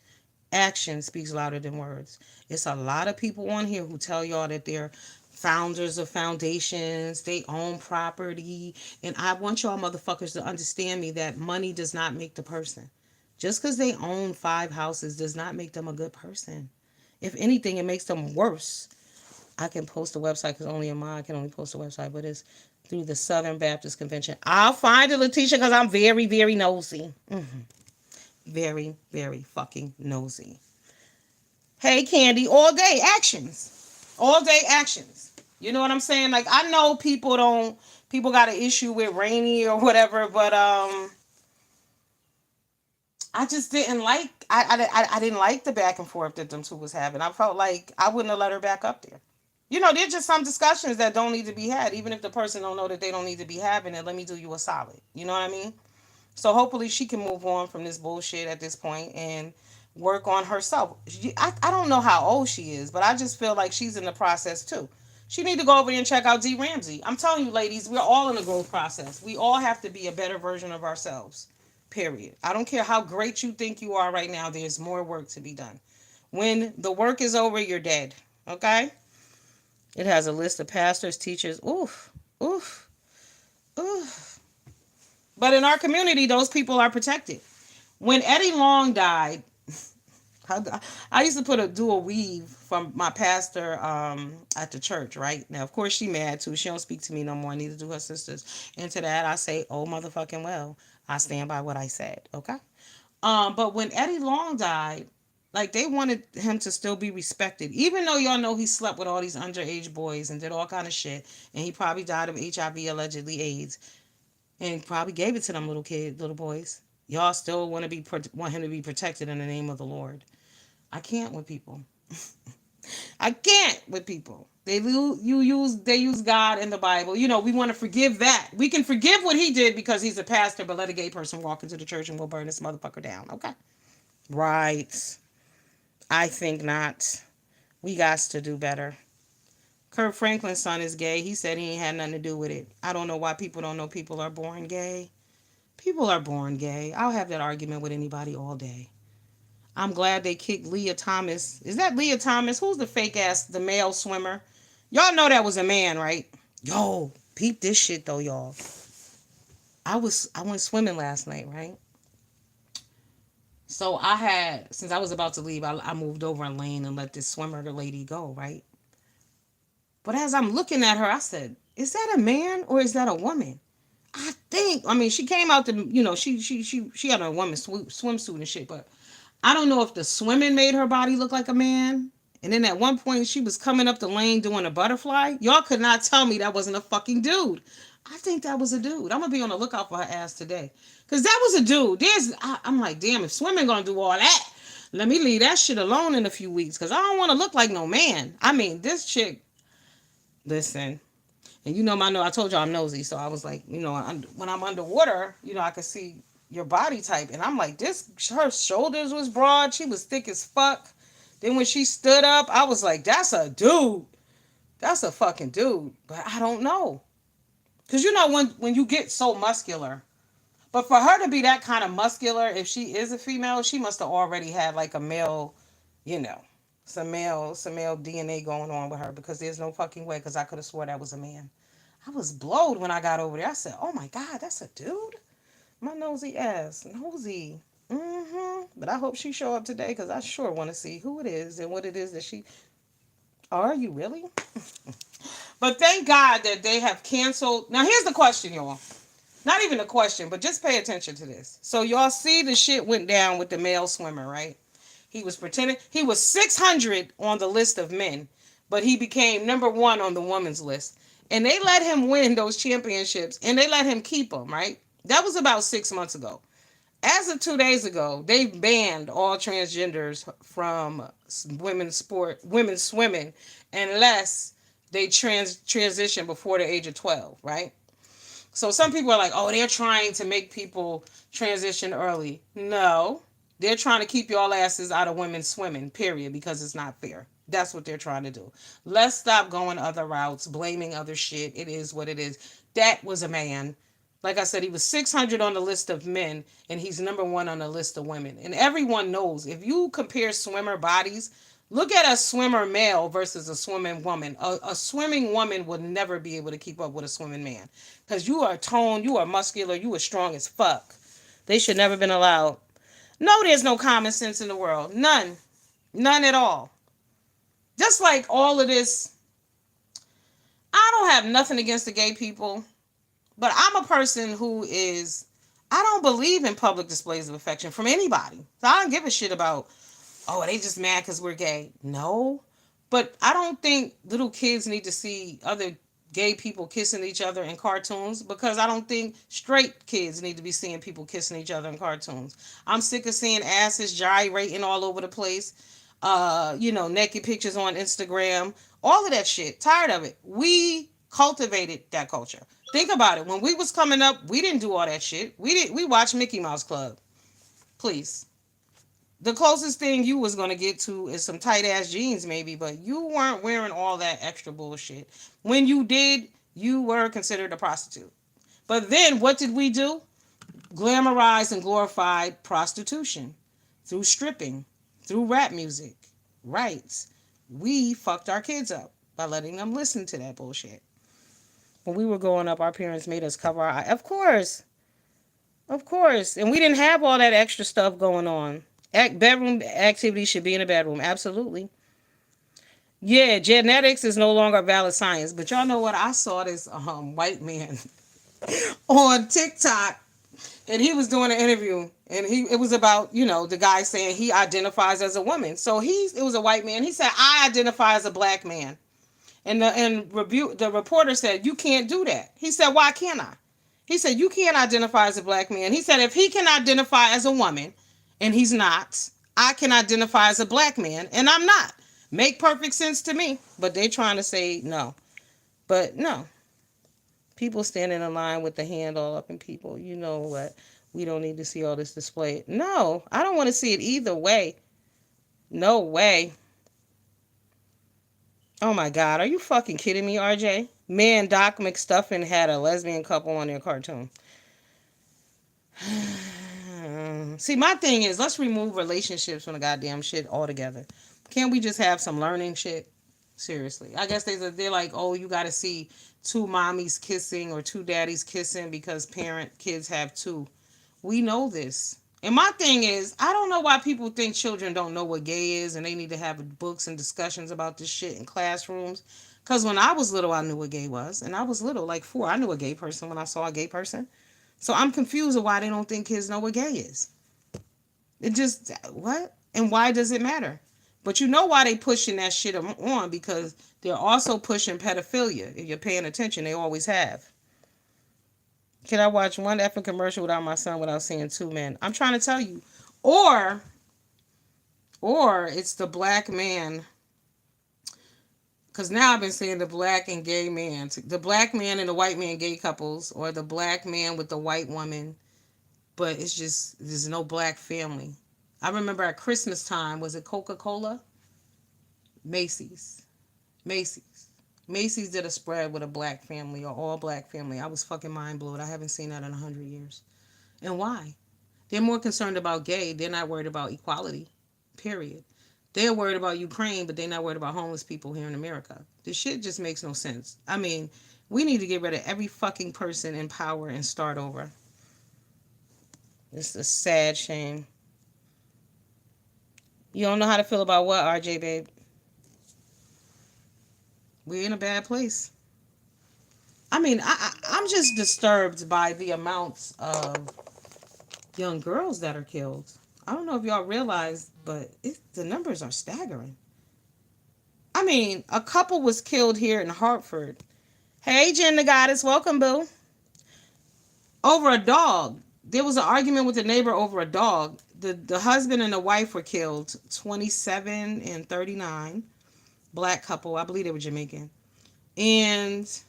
Action speaks louder than words. It's a lot of people on here who tell y'all that they're founders of foundations, they own property, and I want y'all motherfuckers to understand me that money does not make the person. Just because they own 5 houses does not make them a good person. If anything, it makes them worse. I can post a website because only a mod can only post a website, but it's through the Southern Baptist Convention. I'll find it, Letitia, because I'm very, very nosy. Very, very fucking nosy. Hey, Candy, all day actions. All day actions. You know what I'm saying? Like, I know people got an issue with Rainy or whatever, but I just didn't like, I didn't like the back and forth that them two was having. I felt like I wouldn't have let her back up there. You know, there's just some discussions that don't need to be had, even if the person don't know that they don't need to be having it. Let me do you a solid. You know what I mean? So hopefully she can move on from this bullshit at this point and work on herself. I don't know how old she is, but I just feel like she's in the process too. She need to go over there and check out D Ramsey. I'm telling you, ladies, we're all in a growth process. We all have to be a better version of ourselves. Period. I don't care how great you think you are right now. There's more work to be done. When the work is over, you're dead. Okay? It has a list of pastors, teachers. Oof, oof, oof. But in our community, those people are protected. When Eddie Long died, I used to do a weave from my pastor at the church, right? Now, of course, she mad too. She don't speak to me no more. Neither do her sisters. And to that, I say, oh, motherfucking well. I stand by what I said, okay? But when Eddie Long died, like they wanted him to still be respected, even though y'all know he slept with all these underage boys and did all kind of shit, and he probably died of HIV, allegedly AIDS, and probably gave it to them little boys. Y'all still want him to be protected in the name of the Lord. I can't with people. I can't with people. They use God in the Bible. You know, we want to forgive that. We can forgive what he did because he's a pastor, but let a gay person walk into the church and we'll burn this motherfucker down. Okay. Right. I think not. We got to do better. Kirk Franklin's son is gay. He said he ain't had nothing to do with it. I don't know why people don't know people are born gay. People are born gay. I'll have that argument with anybody all day. I'm glad they kicked Leah Thomas. Is that Leah Thomas? Who's the fake ass, the male swimmer? Y'all know that was a man, right? Yo, peep this shit though, y'all. I went swimming last night, right? So since I was about to leave, I moved over a lane and let this swimmer, the lady, go, right? But as I'm looking at her, I said, is that a man or is that a woman? I mean, she came out she had a woman's swimsuit and shit, but I don't know if the swimming made her body look like a man. And then at one point, she was coming up the lane doing a butterfly. Y'all could not tell me that wasn't a fucking dude. I think that was a dude. I'm gonna be on the lookout for her ass today, cause that was a dude. I'm like, damn, if swimming gonna do all that, let me leave that shit alone in a few weeks, cause I don't want to look like no man. I mean, this chick. Listen, and you know I told y'all I'm nosy, so I was like, when I'm underwater, I could see your body type, and I'm like, her shoulders was broad, she was thick as fuck. Then when she stood up, I was like, that's a dude. That's a fucking dude. But I don't know. Because when you get so muscular, but for her to be that kind of muscular, if she is a female, she must have already had like a male, you know, some male DNA going on with her, because there's no fucking way, because I could have swore that was a man. I was blowed when I got over there. I said, oh my God, that's a dude? My nosy ass. Nosy. But I hope she show up today, because I sure want to see who it is and what it is that she... Are you really? But thank God that they have canceled. Now here's the question, y'all. Not even a question, but just pay attention to this. So y'all see the shit went down with the male swimmer, right? He was pretending. He was 600 on the list of men, but he became number one on the women's list. And they let him win those championships, and they let him keep them, right? That was about 6 months ago. As of 2 days ago, they banned all transgenders from women's swimming, unless they transition before the age of 12, right? So some people are like, oh, they're trying to make people transition early. No, they're trying to keep y'all asses out of women's swimming, period, because it's not fair. That's what they're trying to do. Let's stop going other routes, blaming other shit. It is what it is. That was a man. Like I said, he was 600 on the list of men, and he's number one on the list of women. And everyone knows if you compare swimmer bodies, look at a swimmer male versus a swimming woman. A swimming woman would never be able to keep up with a swimming man because you are toned, you are muscular, you are strong as fuck. They should never been allowed. No, there's no common sense in the world. None. None at all. Just like all of this, I don't have nothing against the gay people. But I'm a person who is, I don't believe in public displays of affection from anybody. So I don't give a shit about, oh, they just mad because we're gay. No. But I don't think little kids need to see other gay people kissing each other in cartoons because I don't think straight kids need to be seeing people kissing each other in cartoons. I'm sick of seeing asses gyrating all over the place. Naked pictures on Instagram, all of that shit. Tired of it. We cultivated that culture. Think about it. When we was coming up, we didn't do all that shit. We watched Mickey Mouse Club. Please. The closest thing you was gonna get to is some tight ass jeans, maybe, but you weren't wearing all that extra bullshit. When you did, you were considered a prostitute. But then what did we do? Glamorized and glorified prostitution through stripping, through rap music. Right. We fucked our kids up by letting them listen to that bullshit. When we were growing up, our parents made us cover our eyes. Of course. Of course. And we didn't have all that extra stuff going on. Bedroom activities should be in a bedroom. Absolutely. Yeah, genetics is no longer valid science. But y'all know what? I saw this white man on TikTok, and he was doing an interview, and it was about the guy saying he identifies as a woman. So it was a white man. He said, I identify as a black man. The reporter said, you can't do that. He said, why can't I? He said, you can't identify as a black man. He said, if he can identify as a woman and he's not, I can identify as a black man and I'm not. Make perfect sense to me. But they trying to say no. But no. People standing in line with the hand all up in people. You know what? We don't need to see all this display. No, I don't want to see it either way. No way. Oh my God, are you fucking kidding me, RJ? Man, Doc McStuffin had a lesbian couple on their cartoon. See, my thing is, let's remove relationships from the goddamn shit altogether. Can't we just have some learning shit? Seriously. I guess they're like, oh, you got to see two mommies kissing or two daddies kissing because kids have two. We know this. And my thing is, I don't know why people think children don't know what gay is and they need to have books and discussions about this shit in classrooms. Because when I was little, I knew what gay was. And I was little, like 4. I knew a gay person when I saw a gay person. So I'm confused of why they don't think kids know what gay is. It just, what? And why does it matter? But you know why they pushing that shit on, because they're also pushing pedophilia. If you're paying attention, they always have. Can I watch one effing commercial without my son without seeing two men? I'm trying to tell you. Or it's the black man. Because now I've been saying the black and gay man. The black man and the white man gay couples. Or the black man with the white woman. But it's just, there's no black family. I remember at Christmas time, was it Coca-Cola? Macy's. Macy's did a spread with a black family or all black family. I was fucking mind blown. I haven't seen that in 100 years. And why? They're more concerned about gay. They're not worried about equality. Period. They're worried about Ukraine, but they're not worried about homeless people here in America. This shit just makes no sense. I mean, we need to get rid of every fucking person in power and start over. It's a sad shame. You don't know how to feel about what, RJ, babe? We're in a bad place. I mean, I'm just disturbed by the amounts of young girls that are killed. I don't know if y'all realize, but the numbers are staggering. I mean, a couple was killed here in Hartford. Hey, Jen the Goddess, welcome, boo. Over a dog. There was an argument with the neighbor over a dog. The husband and the wife were killed, 27 and 39. Black couple. I believe they were Jamaican. And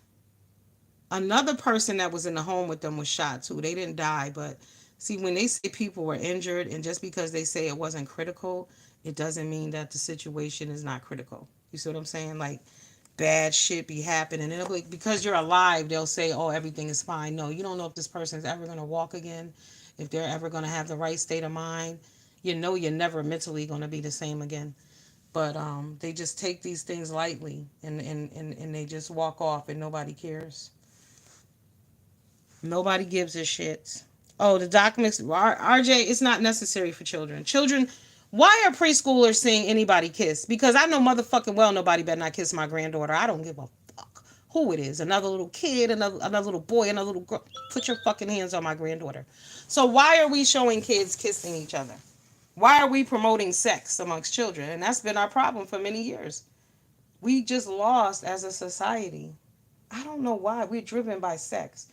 another person that was in the home with them was shot too. They didn't die, but see, when they say people were injured, and just because they say it wasn't critical, it doesn't mean that the situation is not critical. You see what I'm saying? Like, bad shit be happening. And it'll be like, because you're alive, they'll say, oh, everything is fine. No, you don't know if this person's ever going to walk again, if they're ever going to have the right state of mind. You know you're never mentally going to be the same again. But they just take these things lightly, and they just walk off and nobody cares. Nobody gives a shit. Oh, the documents, RJ, it's not necessary for children. Children, why are preschoolers seeing anybody kiss? Because I know motherfucking well nobody better not kiss my granddaughter. I don't give a fuck who it is. Another little kid, another little boy, another little girl. Put your fucking hands on my granddaughter. So why are we showing kids kissing each other? Why are we promoting sex amongst children? And that's been our problem for many years. We just lost as a society. I don't know why. We're driven by sex.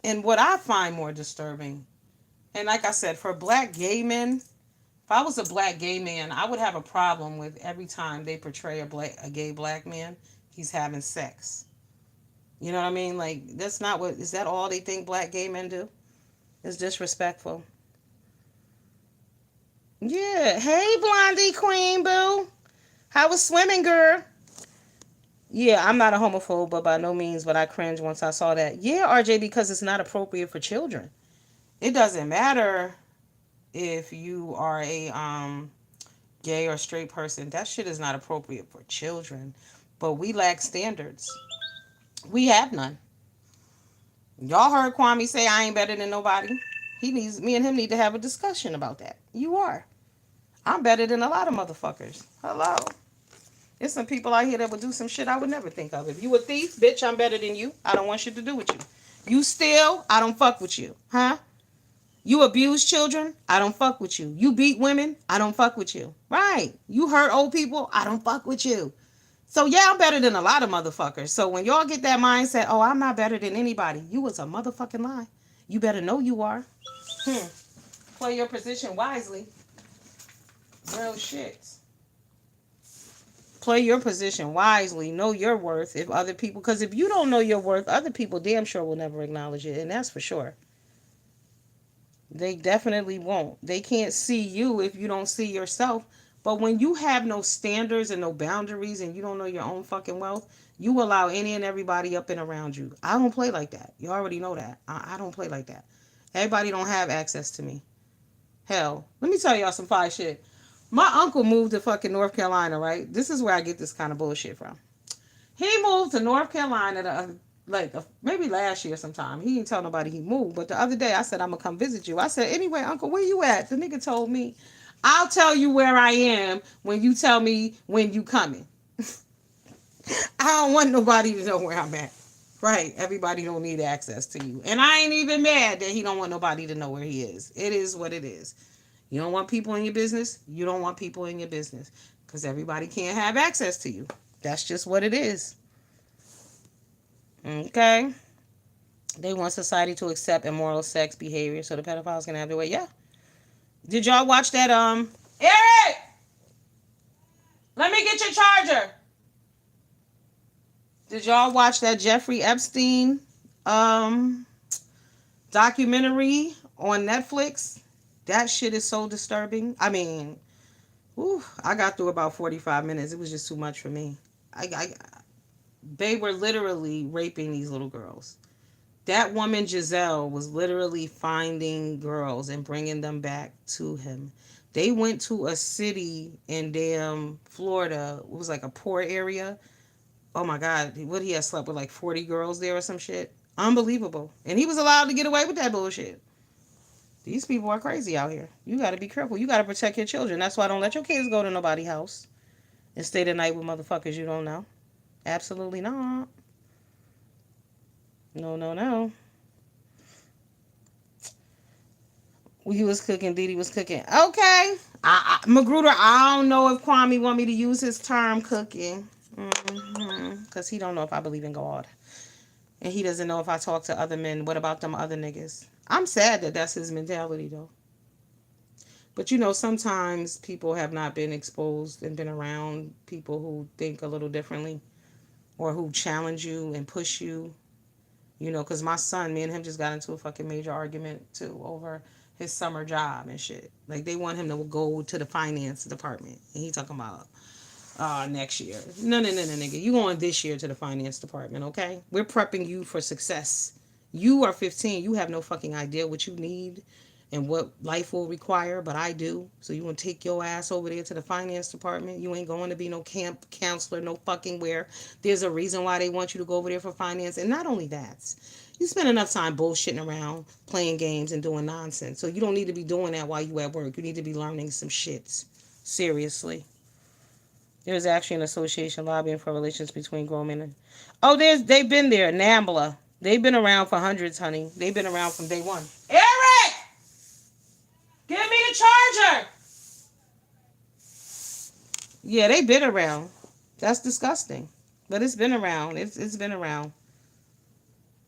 And what I find more disturbing, and like I said, for black gay men, if I was a black gay man, I would have a problem with every time they portray a gay black man, he's having sex. You know what I mean? Like, that's not what, is that all they think black gay men do? It's disrespectful. Yeah. Hey, Blondie Queen Boo. How was swimming, girl? Yeah, I'm not a homophobe, but by no means, but I cringe once I saw that. Yeah, RJ, because it's not appropriate for children. It doesn't matter if you are a gay or straight person. That shit is not appropriate for children. But we lack standards. We have none. Y'all heard Kwame say I ain't better than nobody. He needs me and him need to have a discussion about that. You are. I'm better than a lot of motherfuckers. Hello. There's some people out here that would do some shit I would never think of. If you a thief, bitch, I'm better than you. I don't want shit to do with you. You steal, I don't fuck with you. Huh? You abuse children, I don't fuck with you. You beat women, I don't fuck with you. Right. You hurt old people, I don't fuck with you. So yeah, I'm better than a lot of motherfuckers. So when y'all get that mindset, oh, I'm not better than anybody, you was a motherfucking lie. You better know you are. Play your position wisely. Real shit. Play your position wisely. Know your worth. If other people, because if you don't know your worth, other people damn sure will never acknowledge it, and that's for sure. They definitely won't. They can't see you if you don't see yourself. But when you have no standards and no boundaries and you don't know your own fucking wealth, you allow any and everybody up and around you. I don't play like that. You already know that. I don't play like that. Everybody don't have access to me. Hell, let me tell y'all some fire shit. My uncle moved to fucking North Carolina, right? This is where I get this kind of bullshit from. He moved to North Carolina maybe last year sometime. He didn't tell nobody he moved, but the other day I said I'm gonna come visit you. I said, anyway, Uncle, where you at? The nigga told me, I'll tell you where I am when you tell me when you coming. I don't want nobody to know where I'm at. Right? Everybody don't need access to you, and I ain't even mad that he don't want nobody to know where he is. It is what it is. You don't want people in your business. You don't want people in your business because everybody can't have access to you. That's just what it is. Okay. They want society to accept immoral sex behavior so the pedophiles can have their way. Yeah. Did y'all watch that? Eric! Let me get your charger. Did y'all watch that Jeffrey Epstein documentary on Netflix? That shit is so disturbing. I mean, whew, I got through about 45 minutes. It was just too much for me. They were literally raping these little girls. That woman, Giselle, was literally finding girls and bringing them back to him. They went to a city in damn Florida. It was like a poor area. Oh my God. What, he had slept with like 40 girls there or some shit? Unbelievable. And he was allowed to get away with that bullshit. These people are crazy out here. You got to be careful. You got to protect your children. That's why don't let your kids go to nobody's house and stay the night with motherfuckers you don't know. Absolutely not. No, no, no. He was cooking. Didi was cooking. Okay. Magruder, I don't know if Kwame want me to use his term cooking. Because he don't know if I believe in God. And he doesn't know if I talk to other men. What about them other niggas? I'm sad that that's his mentality, though. But you know, sometimes people have not been exposed and been around people who think a little differently or who challenge you and push you. You know, because my son, me and him just got into a fucking major argument, too, over his summer job and shit. Like, they want him to go to the finance department. And he talking about, Next year. No, no, no, no, nigga. You going this year to the finance department, okay? We're prepping you for success. You are 15. You have no fucking idea what you need and what life will require, but I do. So you want to take your ass over there to the finance department. You ain't going to be no camp counselor, no fucking where. There's a reason why they want you to go over there for finance. And not only that, you spend enough time bullshitting around, playing games, and doing nonsense. So you don't need to be doing that while you at work. You need to be learning some shits. Seriously. There's actually an association lobbying for relations between grown men and... Oh, they've been there. NAMBLA. They've been around for hundreds, honey. They've been around from day one. Eric! Give me the charger! Yeah, they've been around. That's disgusting. But it's been around. It's been around.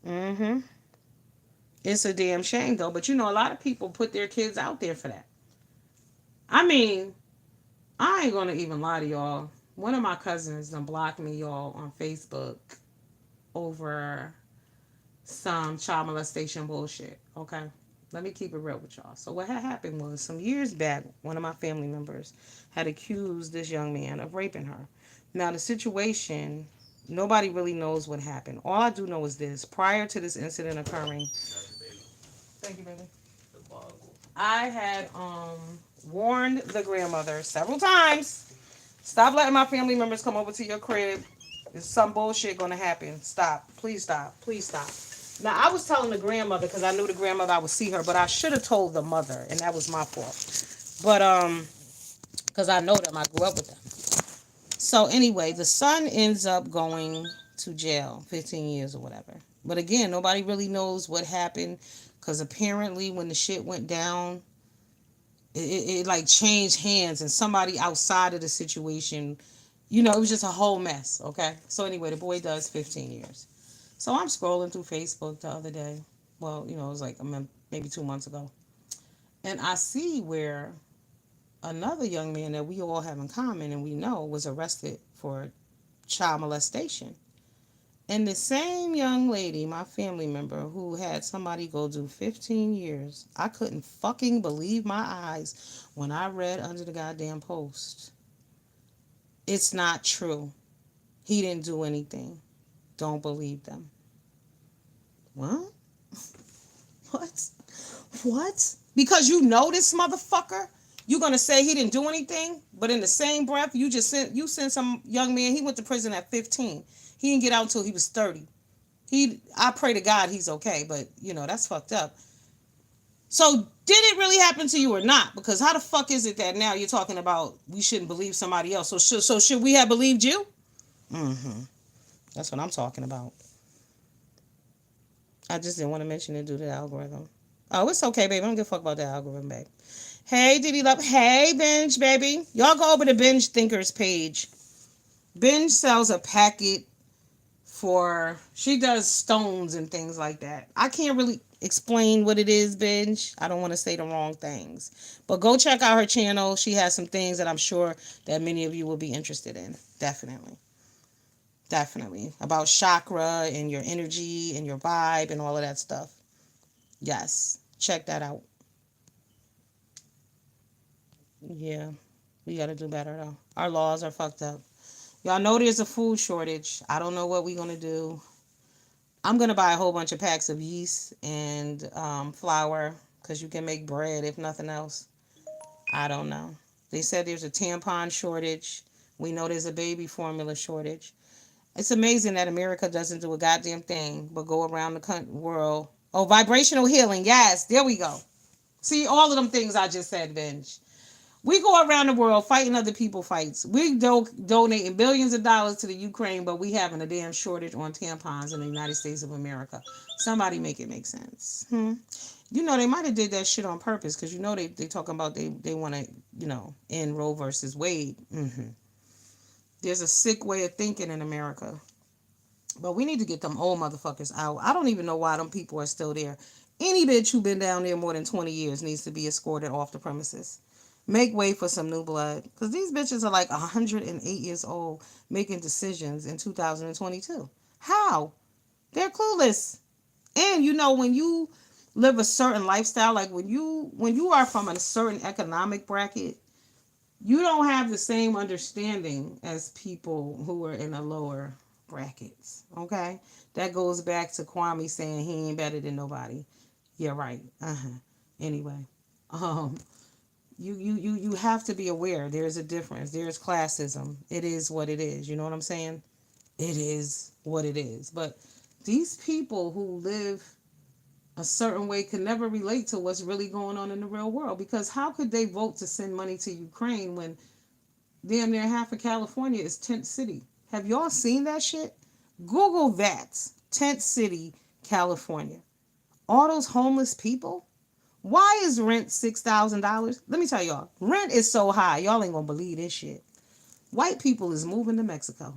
Mm-hmm. It's a damn shame, though. But you know, a lot of people put their kids out there for that. I mean, I ain't gonna even lie to y'all. One of my cousins done blocked me, y'all, on Facebook over some child molestation bullshit. Okay. Let me keep it real with y'all. So what had happened was some years back, one of my family members had accused this young man of raping her. Now the situation, nobody really knows what happened. All I do know is this: prior to this incident occurring, thank you, baby. I had warned the grandmother several times. Stop letting my family members come over to your crib. There's some bullshit gonna happen. Stop. Please stop. Please stop. Now I was telling the grandmother because I knew the grandmother I would see her, but I should have told the mother, and that was my fault. But because I know them, I grew up with them. So anyway, the son ends up going to jail, 15 years or whatever. But again, nobody really knows what happened because apparently when the shit went down, it like changed hands and somebody outside of the situation, it was just a whole mess. Okay. So anyway, the boy does 15 years. So I'm scrolling through Facebook the other day. Well, it was like maybe 2 months ago. And I see where another young man that we all have in common and we know was arrested for child molestation. And the same young lady, my family member, who had somebody go do 15 years, I couldn't fucking believe my eyes when I read under the goddamn post. It's not true. He didn't do anything. Don't believe them. What? What? What? Because you know this motherfucker? You're gonna say he didn't do anything, but in the same breath, you sent some young man. He went to prison at 15. He didn't get out until he was 30. I pray to God he's okay, but that's fucked up. So did it really happen to you or not? Because how the fuck is it that now you're talking about we shouldn't believe somebody else? So should we have believed you? Mm-hmm. That's what I'm talking about. I just didn't want to mention it due to the algorithm. Oh, it's okay, baby. I don't give a fuck about the algorithm, babe. Hey, Diddy Love. Hey, Binge, baby. Y'all go over to Binge Thinkers page. Binge sells a packet she does stones and things like that. I can't really explain what it is, Binge. I don't want to say the wrong things. But go check out her channel. She has some things that I'm sure that many of you will be interested in. Definitely. Definitely. About chakra and your energy and your vibe and all of that stuff. Yes. Check that out. Yeah. We got to do better, though. Our laws are fucked up. Y'all know there's a food shortage. I don't know what we're going to do. I'm going to buy a whole bunch of packs of yeast and flour because you can make bread if nothing else. I don't know. They said there's a tampon shortage. We know there's a baby formula shortage. It's amazing that America doesn't do a goddamn thing but go around the world. Oh, vibrational healing. Yes, there we go. See, all of them things I just said, Benj. We go around the world fighting other people's fights. We donating billions of dollars to the Ukraine, but we having a damn shortage on tampons in the United States of America. Somebody make it make sense. They might have did that shit on purpose because they talking about they want to, end Roe versus Wade. There's a sick way of thinking in America. But we need to get them old motherfuckers out. I don't even know why them people are still there. Any bitch who been down there more than 20 years needs to be escorted off the premises. Make way for some new blood. Because these bitches are like 108 years old making decisions in 2022. How? They're clueless. And when you live a certain lifestyle, like when you are from a certain economic bracket, You don't have the same understanding as people who are in the lower brackets. Okay? That goes back to Kwame saying he ain't better than nobody. Yeah, right. Uh-huh. Anyway. Um you have to be aware there's a difference. There's classism. It is what it is. You know what I'm saying? It is what it is. But these people who live a certain way can never relate to what's really going on in the real world, because how could they vote to send money to Ukraine when damn near half of California is tent city? Have y'all seen that shit? Google that. Tent city, California. All those homeless people. Why is rent $6,000? Let me tell y'all, rent is so high. Y'all ain't gonna believe this shit. White people is moving to Mexico.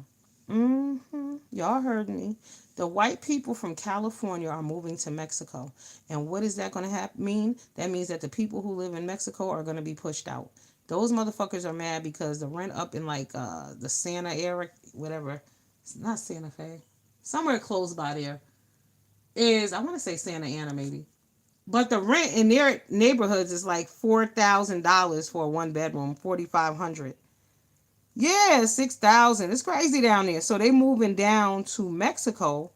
Y'all heard me. The white people from California are moving to Mexico. And what is that going to mean? That means that the people who live in Mexico are going to be pushed out. Those motherfuckers are mad because the rent up in like the Santa area, whatever. It's not Santa Fe. Somewhere close by there is, I want to say Santa Ana maybe. But the rent in their neighborhoods is like $4,000 for a one bedroom, 4,500. Yeah, 6,000. It's crazy down there. So they moving down to Mexico.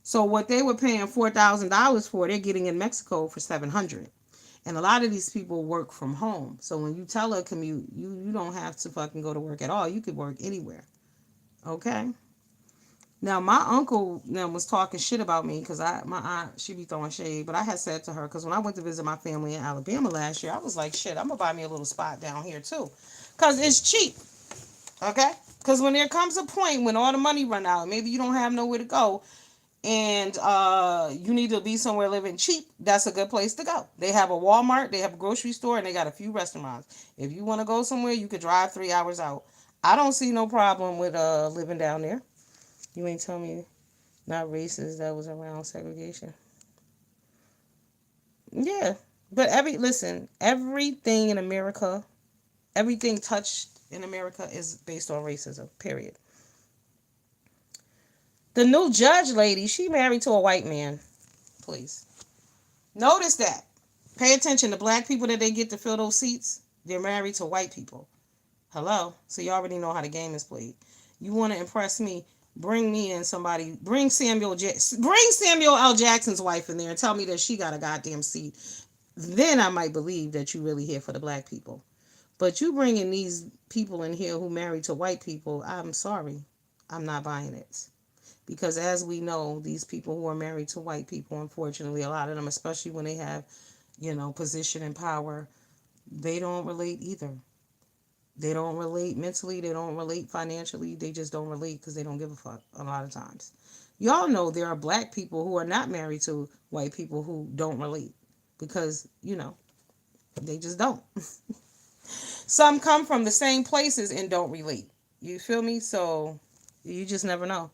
So what they were paying $4,000 for, they're getting in Mexico for 700. And a lot of these people work from home. So when you telecommute, you don't have to fucking go to work at all. You could work anywhere. Okay. Now my uncle now was talking shit about me because my aunt, she be throwing shade, but I had said to her, because when I went to visit my family in Alabama last year, I was like, shit, I'm gonna buy me a little spot down here too, because it's cheap. Okay? Because when there comes a point when all the money run out, maybe you don't have nowhere to go, and you need to be somewhere living cheap, that's a good place to go. They have a Walmart, they have a grocery store, and they got a few restaurants. If you want to go somewhere, you could drive 3 hours out. I don't see no problem with living down there. You ain't tell me not racist that was around segregation. Yeah. But everything in America, everything touched in America is based on racism. Period. The new judge lady, she married to a white man. Please. Notice that. Pay attention to black people that they get to fill those seats. They're married to white people. Hello. So you already know how the game is played. You want to impress me? Bring me in somebody. Bring Samuel L. Jackson's wife in there and tell me that she got a goddamn seat. Then I might believe that you really here for the black people. But you bringing these people in here who married to white people, I'm sorry. I'm not buying it. Because as we know, these people who are married to white people, unfortunately, a lot of them, especially when they have, position and power, they don't relate either. They don't relate mentally. They don't relate financially. They just don't relate because they don't give a fuck a lot of times. Y'all know there are black people who are not married to white people who don't relate because, they just don't. Some come from the same places and don't relate. You feel me? So you just never know.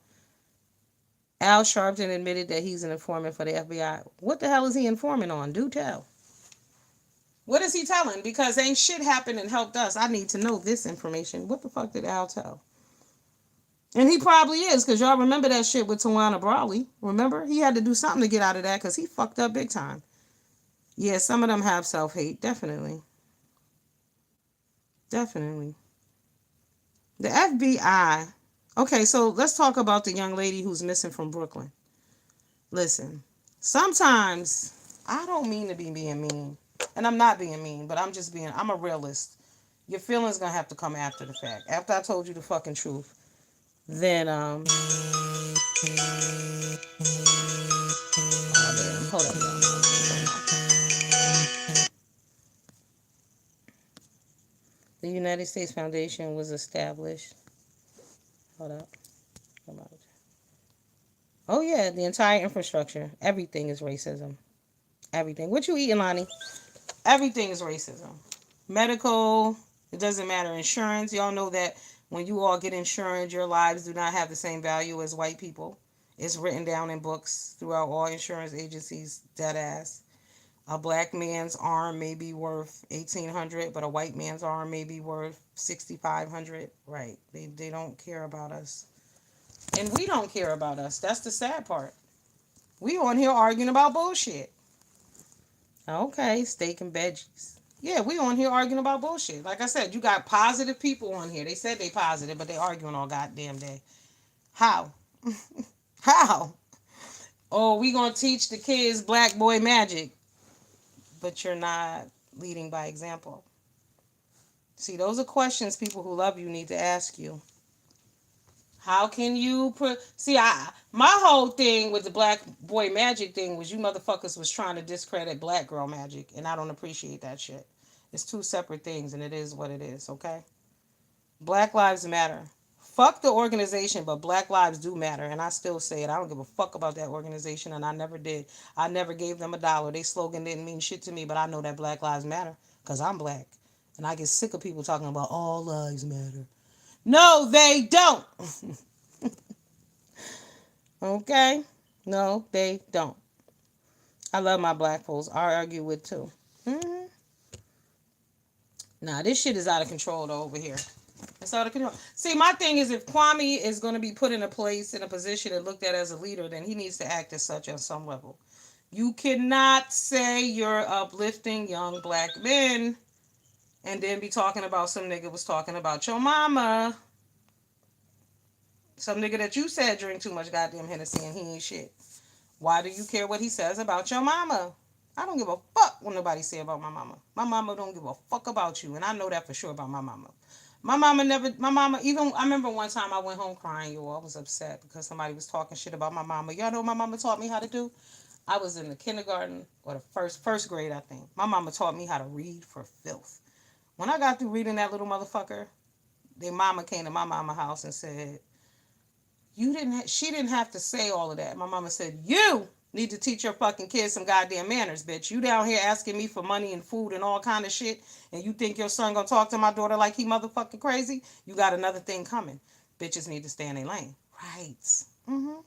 Al Sharpton admitted that he's an informant for the FBI. What the hell is he informing on? Do tell. What is he telling? Because ain't shit happened and helped us. I need to know this information. What the fuck did Al tell? And he probably is, because y'all remember that shit with Tawana Brawley. Remember? He had to do something to get out of that because he fucked up big time. Yeah, some of them have self-hate. Definitely. Definitely. The FBI. Okay, so let's talk about the young lady who's missing from Brooklyn. Listen, sometimes I don't mean to be being mean. And I'm not being mean, but I'm a realist. Your feelings gonna have to come after the fact. After I told you the fucking truth. Then, oh, damn. Hold up, The United States Foundation was established. Hold up. Oh, yeah, the entire infrastructure. Everything is racism. Everything. What you eating, Lonnie? Everything is racism. Medical, it doesn't matter. Insurance, y'all know that when you all get insurance, your lives do not have the same value as white people. It's written down in books throughout all insurance agencies, dead ass. A black man's arm may be worth 1,800, but a white man's arm may be worth 6,500. Right. They don't care about us. And we don't care about us. That's the sad part. We on here arguing about bullshit. Okay, steak and veggies. Yeah, we on here arguing about bullshit. Like I said, you got positive people on here. They said they positive, but they arguing all goddamn day. How? How? Oh, we gonna teach the kids black boy magic, but you're not leading by example. See, those are questions people who love you need to ask you. How can you put? See, I my whole thing with the black boy magic thing was you motherfuckers was trying to discredit black girl magic, and I don't appreciate that shit. It's two separate things, and it is what it is. Okay, Black Lives Matter. Fuck the organization, but Black Lives do matter, and I still say it. I don't give a fuck about that organization, and I never did. I never gave them a dollar. They slogan didn't mean shit to me, but I know that Black Lives Matter because I'm black, and I get sick of people talking about all lives matter. No, they don't. Okay? No, they don't. I love my black folks. I argue with too. Hmm. Nah, this shit is out of control though over here. It's out of control. See, my thing is if Kwame is going to be put in a place, in a position and looked at as a leader, then he needs to act as such on some level. You cannot say you're uplifting young black men and then be talking about some nigga was talking about your mama. Some nigga that you said drink too much goddamn Hennessy and he ain't shit. Why do you care what he says about your mama? I don't give a fuck what nobody say about my mama. My mama don't give a fuck about you, and I know that for sure about my mama. My mama, even, I remember one time I went home crying, yo, I was upset because somebody was talking shit about my mama. Y'all know what my mama taught me how to do? I was in the kindergarten, or the first grade, I think. My mama taught me how to read for filth. When I got through reading that little motherfucker, their mama came to my mama house and said, she didn't have to say all of that. My mama said, you need to teach your fucking kids some goddamn manners, bitch. You down here asking me for money and food and all kind of shit, and you think your son gonna talk to my daughter like he motherfucking crazy? You got another thing coming. Bitches need to stay in their lane. Right. Mm-hmm.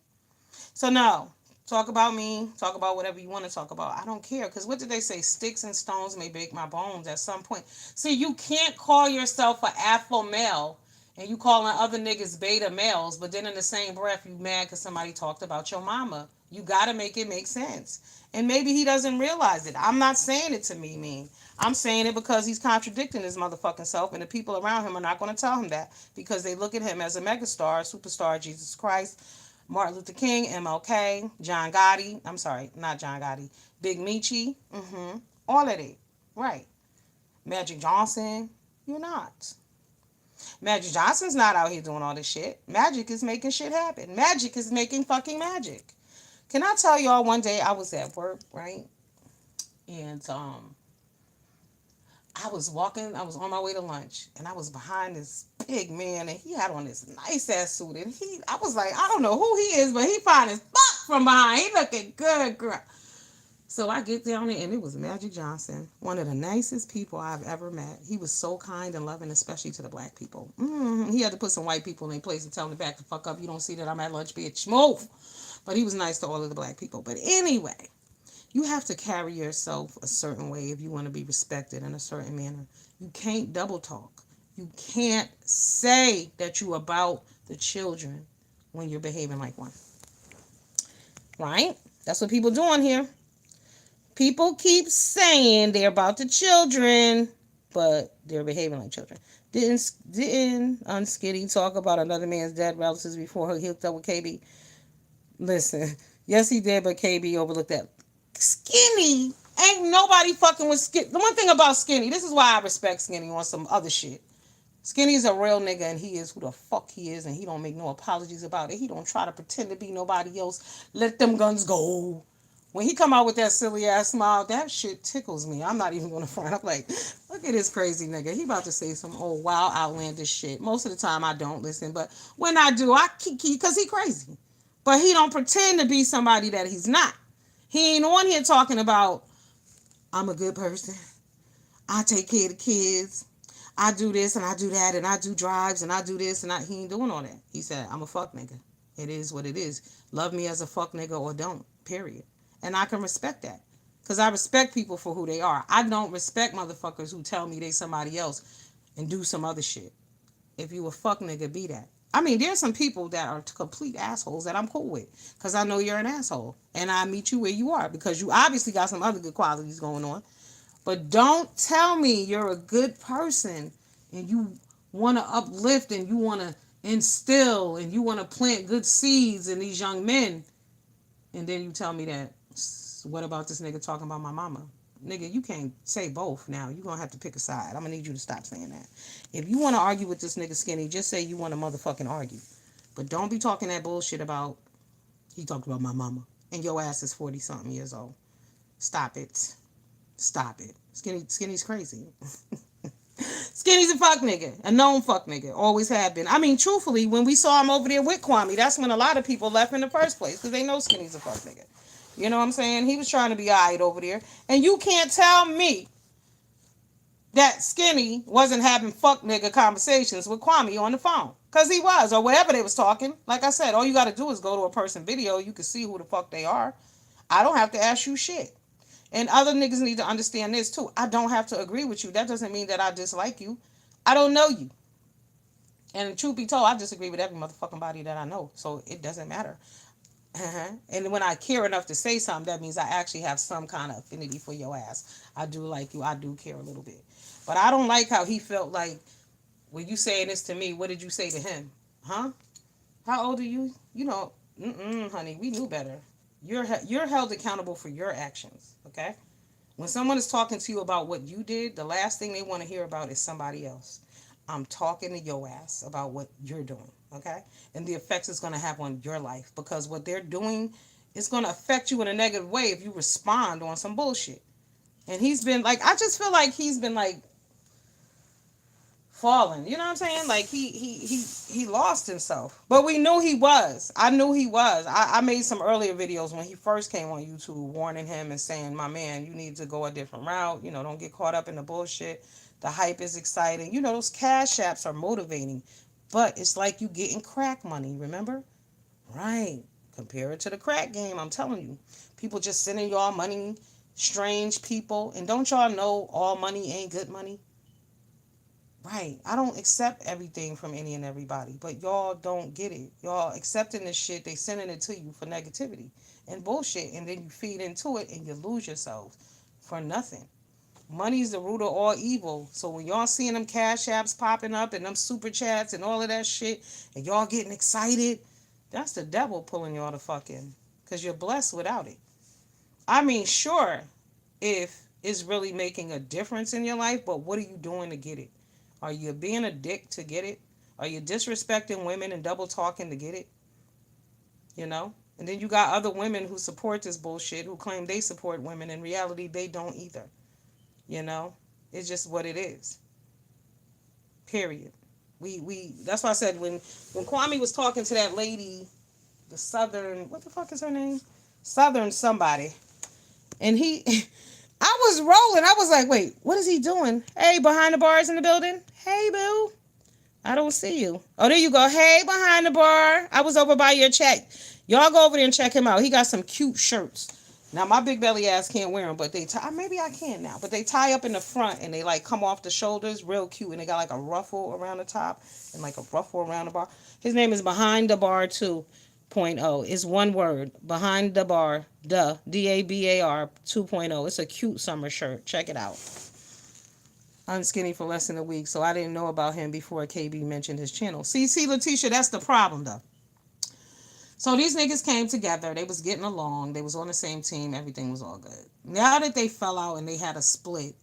So no, talk about me, talk about whatever you want to talk about. I don't care, because what did they say? Sticks and stones may break my bones at some point. See, you can't call yourself an alpha male and you calling other niggas beta males, but then in the same breath you mad because somebody talked about your mama. You gotta make it make sense. And maybe he doesn't realize it. I'm not saying it to me mean. I'm saying it because he's contradicting his motherfucking self, and the people around him are not going to tell him that because they look at him as a megastar, superstar, Jesus Christ, Martin Luther King, MLK, John Gotti. I'm sorry, not John Gotti. Big Meechie. Mm-hmm. All of it. Right. Magic Johnson. You're not. Magic Johnson's not out here doing all this shit. Magic is making shit happen. Magic is making fucking magic. Can I tell y'all one day I was at work, right? And I was on my way to lunch, and I was behind this big man, and he had on this nice ass suit, and I was like, I don't know who he is, but he fine as fuck from behind. He looking good, girl. So I get down there, and it was Magic Johnson, one of the nicest people I've ever met. He was so kind and loving, especially to the black people. He had to put some white people in their place and tell them to back the fuck up. You don't see that I'm at lunch, bitch. Move. But he was nice to all of the black people. But anyway, you have to carry yourself a certain way if you want to be respected in a certain manner. You can't double talk. You can't say that you about the children when you're behaving like one. Right? That's what people doing here. People keep saying they're about the children, but they're behaving like children. Didn't Unskitty talk about another man's dead relatives before he hooked up with KB? Listen, yes he did, but KB overlooked that. Skinny ain't nobody fucking with Skinny. The one thing about Skinny, this is why I respect Skinny on some other shit. Skinny's a real nigga, and he is who the fuck he is, and he don't make no apologies about it. He don't try to pretend to be nobody else. Let them guns go. When he come out with that silly ass smile, that shit tickles me. I'm not even gonna front. I'm like, look at this crazy nigga. He about to say some old wild outlandish shit. Most of the time I don't listen, but when I do, I kiki because he crazy. But he don't pretend to be somebody that he's not. He ain't on here talking about, I'm a good person. I take care of the kids. I do this and I do that and I do drives and I do this and he ain't doing all that. He said, I'm a fuck nigga. It is what it is. Love me as a fuck nigga or don't. Period. And I can respect that. Because I respect people for who they are. I don't respect motherfuckers who tell me they somebody else and do some other shit. If you a fuck nigga, be that. I mean, there's some people that are complete assholes that I'm cool with. Because I know you're an asshole. And I meet you where you are. Because you obviously got some other good qualities going on. But don't tell me you're a good person and you want to uplift and you want to instill and you want to plant good seeds in these young men. And then you tell me that, what about this nigga talking about my mama? Nigga, you can't say both now. You're going to have to pick a side. I'm going to need you to stop saying that. If you want to argue with this nigga Skinny, just say you want to motherfucking argue. But don't be talking that bullshit about, he talked about my mama. And your ass is 40 something years old. Stop it. Stop it. Skinny's crazy. Skinny's a fuck nigga, a known fuck nigga, always have been. I mean, truthfully, when we saw him over there with Kwame, that's when a lot of people left in the first place because they know Skinny's a fuck nigga. You know what I'm saying? He was trying to be alright over there, and you can't tell me that Skinny wasn't having fuck nigga conversations with Kwame on the phone. Cause he was, or whatever they was talking. Like I said, all you gotta do is go to a person video, you can see who the fuck they are. I don't have to ask you shit. And other niggas need to understand this too. I don't have to agree with you. That doesn't mean that I dislike you. I don't know you. And truth be told, I disagree with every motherfucking body that I know. So it doesn't matter. And when I care enough to say something, that means I actually have some kind of affinity for your ass. I do like you. I do care a little bit. But I don't like how he felt like, when you saying this to me, what did you say to him? Huh? How old are you? You know, honey, we knew better. You're held accountable for your actions, okay? When someone is talking to you about what you did, the last thing they want to hear about is somebody else. I'm talking to your ass about what you're doing, okay? And the effects it's going to have on your life, because what they're doing is going to affect you in a negative way if you respond on some bullshit. And he's been like, I just feel like he's been like fallen. You know what I'm saying? Like he lost himself. But we knew he was. I knew he was. I made some earlier videos when he first came on YouTube warning him and saying, my man, you need to go a different route. You know, don't get caught up in the bullshit. The hype is exciting. You know, those cash apps are motivating. But it's like you getting crack money, remember? Right. Compare it to the crack game, I'm telling you. People just sending y'all money, strange people. And don't y'all know all money ain't good money? Right. I don't accept everything from any and everybody, but y'all don't get it. Y'all accepting this shit, they sending it to you for negativity and bullshit, and then you feed into it and you lose yourself for nothing. Money's the root of all evil. So when y'all seeing them cash apps popping up and them super chats and all of that shit, and y'all getting excited, that's the devil pulling y'all the fuck in. Because you're blessed without it. I mean, sure, if it's really making a difference in your life, but what are you doing to get it? Are you being a dick to get it? Are you disrespecting women and double talking to get it? You know? And then you got other women who support this bullshit, who claim they support women. In reality, they don't either. You know? It's just what it is. Period. We that's why I said when Kwame was talking to that lady, the Southern, what the fuck is her name? Southern somebody. And he I was rolling. I was like, wait, what is he doing? Hey, behind the bars in the building. Hey, boo. I don't see you. Oh, there you go. Hey, behind the bar. I was over by your chat. Y'all go over there and check him out. He got some cute shirts. Now, my big belly ass can't wear them, but they tie. Maybe I can now. But they tie up in the front and they like come off the shoulders real cute. And they got like a ruffle around the top and like a ruffle around the bar. His name is Behind the Bar 2.0. It's one word. Behind the Bar, DABAR 2.0. It's a cute summer shirt. Check it out. Unskinny for less than a week, so I didn't know about him before KB mentioned his channel. See, Letitia, that's the problem, though. So these niggas came together. They was getting along. They was on the same team. Everything was all good. Now that they fell out and they had a split,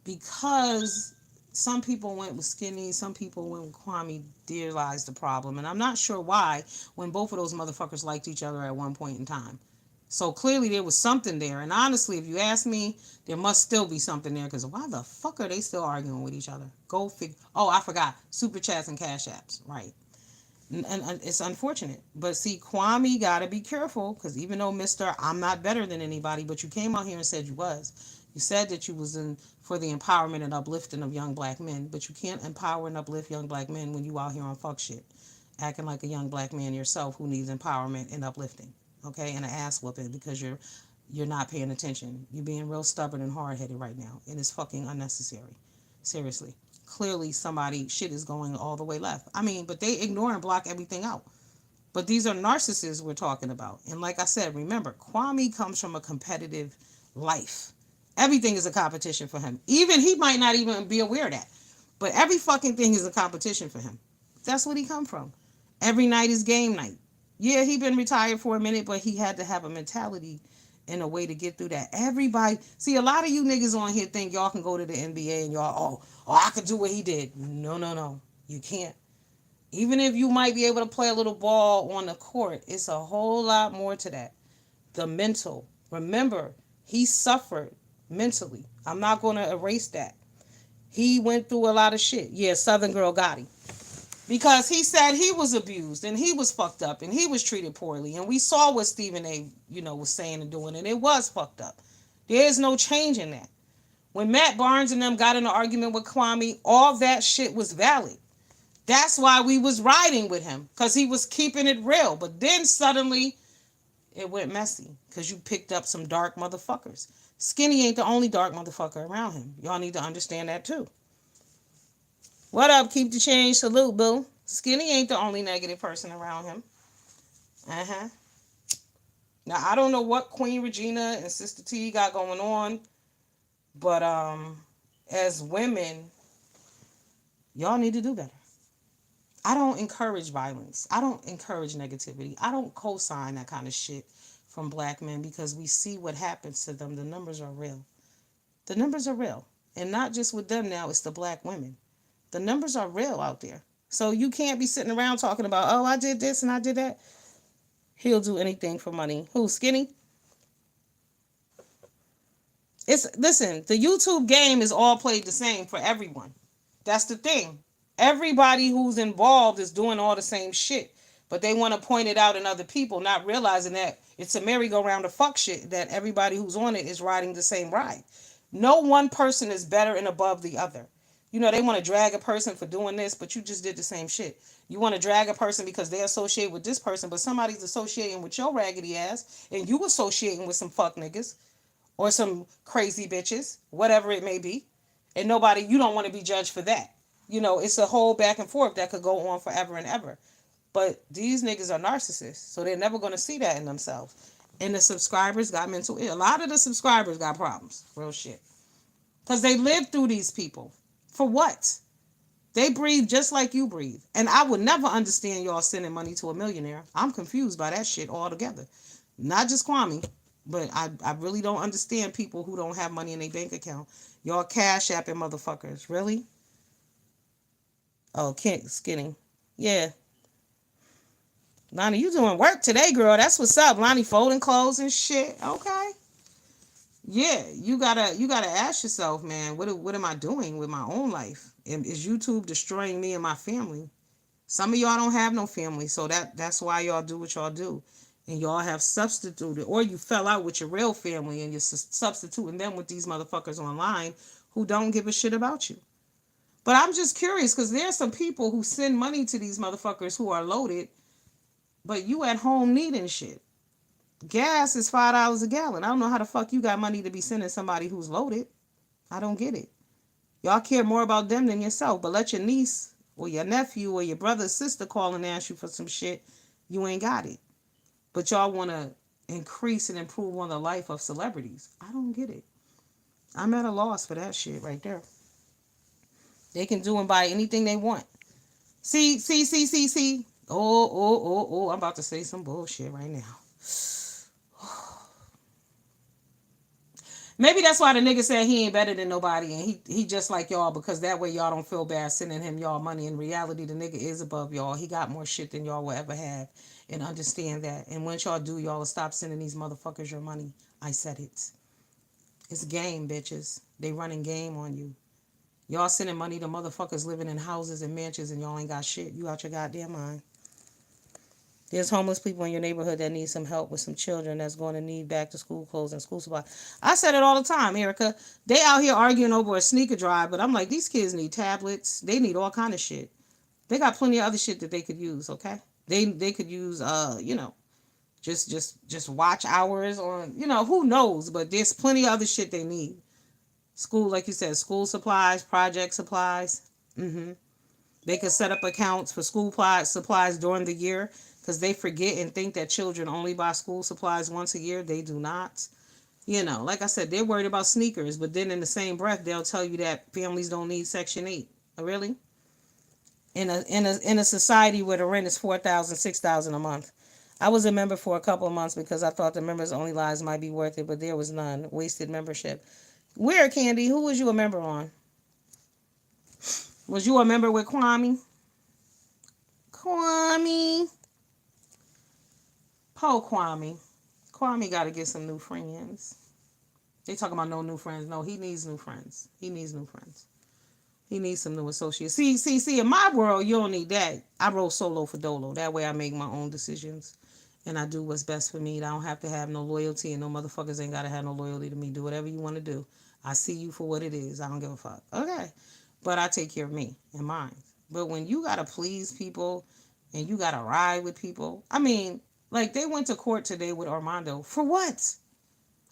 because some people went with Skinny, some people went with Kwame, realized the problem. And I'm not sure why, when both of those motherfuckers liked each other at one point in time. So clearly there was something there. And honestly, if you ask me, there must still be something there. Because why the fuck are they still arguing with each other? Go figure. Oh, I forgot. Super chats and cash apps. Right. And it's unfortunate. But see, Kwame got to be careful. Because even though Mr. I'm not better than anybody, but you came out here and said you was. You said that you was in for the empowerment and uplifting of young black men. But you can't empower and uplift young black men when you out here on fuck shit. Acting like a young black man yourself who needs empowerment and uplifting. Okay, and an ass whooping because you're not paying attention. You're being real stubborn and hard headed right now, and it's fucking unnecessary. Seriously, clearly somebody shit is going all the way left. I mean, but they ignore and block everything out. But these are narcissists we're talking about, and like I said, remember, Kwame comes from a competitive life. Everything is a competition for him. Even he might not even be aware of that. But every fucking thing is a competition for him. That's what he come from. Every night is game night. Yeah, he been retired for a minute, but he had to have a mentality and a way to get through that. Everybody, see, a lot of you niggas on here think y'all can go to the NBA and y'all, I could do what he did. No, no, no, you can't. Even if you might be able to play a little ball on the court, it's a whole lot more to that. The mental. Remember, he suffered mentally. I'm not going to erase that. He went through a lot of shit. Yeah, Southern Girl got him. Because he said he was abused and he was fucked up and he was treated poorly. And we saw what Stephen A, was saying and doing, and it was fucked up. There is no change in that. When Matt Barnes and them got in an argument with Kwame, all that shit was valid. That's why we was riding with him, because he was keeping it real. But then suddenly it went messy because you picked up some dark motherfuckers. Skinny ain't the only dark motherfucker around him. Y'all need to understand that too. What up? Keep the change. Salute, boo. Skinny ain't the only negative person around him. Uh-huh. Now, I don't know what Queen Regina and Sister T got going on, but as women, y'all need to do better. I don't encourage violence. I don't encourage negativity. I don't co-sign that kind of shit from black men because we see what happens to them. The numbers are real. The numbers are real. And not just with them now, it's the black women. The numbers are real out there. So you can't be sitting around talking about, oh, I did this and I did that. He'll do anything for money. Who, Skinny? Listen, the YouTube game is all played the same for everyone. That's the thing. Everybody who's involved is doing all the same shit. But they want to point it out in other people, not realizing that it's a merry-go-round of fuck shit, that everybody who's on it is riding the same ride. No one person is better and above the other. They want to drag a person for doing this, but you just did the same shit. You want to drag a person because they associate with this person, but somebody's associating with your raggedy ass, and you associating with some fuck niggas or some crazy bitches, whatever it may be. And you don't want to be judged for that. It's a whole back and forth that could go on forever and ever. But these niggas are narcissists, so they're never going to see that in themselves. And the subscribers got mental ill. A lot of the subscribers got problems. Real shit. Because they lived through these people. For what? They breathe just like you breathe. And I would never understand y'all sending money to a millionaire. I'm confused by that shit altogether. Not just Kwame, but I really don't understand people who don't have money in their bank account. Y'all cash apping motherfuckers. Really? Oh, Skinny. Yeah. Lonnie, you doing work today, girl. That's what's up. Lonnie folding clothes and shit. Okay. Yeah, you gotta ask yourself, man, what am I doing with my own life? Is YouTube destroying me and my family? Some of y'all don't have no family, so that's why y'all do what y'all do. And y'all have substituted, or you fell out with your real family and you're substituting them with these motherfuckers online who don't give a shit about you. But I'm just curious because there's some people who send money to these motherfuckers who are loaded, but you at home needing shit. Gas is $5 a gallon. I don't know how the fuck you got money to be sending somebody who's loaded. I don't get it. Y'all care more about them than yourself, but let your niece or your nephew or your brother or sister call and ask you for some shit. You ain't got it. But y'all want to increase and improve on the life of celebrities. I don't get it. I'm at a loss for that shit right there. They can do and buy anything they want. See. Oh. I'm about to say some bullshit right now. Maybe that's why the nigga said he ain't better than nobody and he just like y'all, because that way y'all don't feel bad sending him y'all money. In reality, the nigga is above y'all. He got more shit than y'all will ever have, and understand that. And once y'all do, y'all will stop sending these motherfuckers your money. I said it. It's game, bitches. They running game on you. Y'all sending money to motherfuckers living in houses and mansions and y'all ain't got shit. You out your goddamn mind. There's homeless people in your neighborhood that need some help with some children that's going to need back to school clothes and school supplies. I said it all the time, Erica. They out here arguing over a sneaker drive, but I'm like, these kids need tablets. They need all kind of shit. They got plenty of other shit that they could use, okay? They could use just watch hours on, who knows, but there's plenty of other shit they need. School, like you said, school supplies, project supplies. They could set up accounts for school supplies during the year, because they forget and think that children only buy school supplies once a year. They do not. Like I said, they're worried about sneakers, but then in the same breath, they'll tell you that families don't need Section 8. Really? In a society where the rent is 4,000, 6,000 a month. I was a member for a couple of months because I thought the members only lives might be worth it, but there was none. Wasted membership. Where, Candy? Who was you a member on? Was you a member with Kwame? Kwame. Po Kwame. Kwame got to get some new friends. They talking about no new friends. No, he needs new friends. He needs new friends. He needs some new associates. See. In my world, you don't need that. I roll solo for dolo. That way, I make my own decisions, and I do what's best for me. I don't have to have no loyalty, and no motherfuckers ain't gotta have no loyalty to me. Do whatever you want to do. I see you for what it is. I don't give a fuck. Okay, but I take care of me and mine. But when you gotta please people, and you gotta ride with people, I mean, like they went to court today with Armando for what?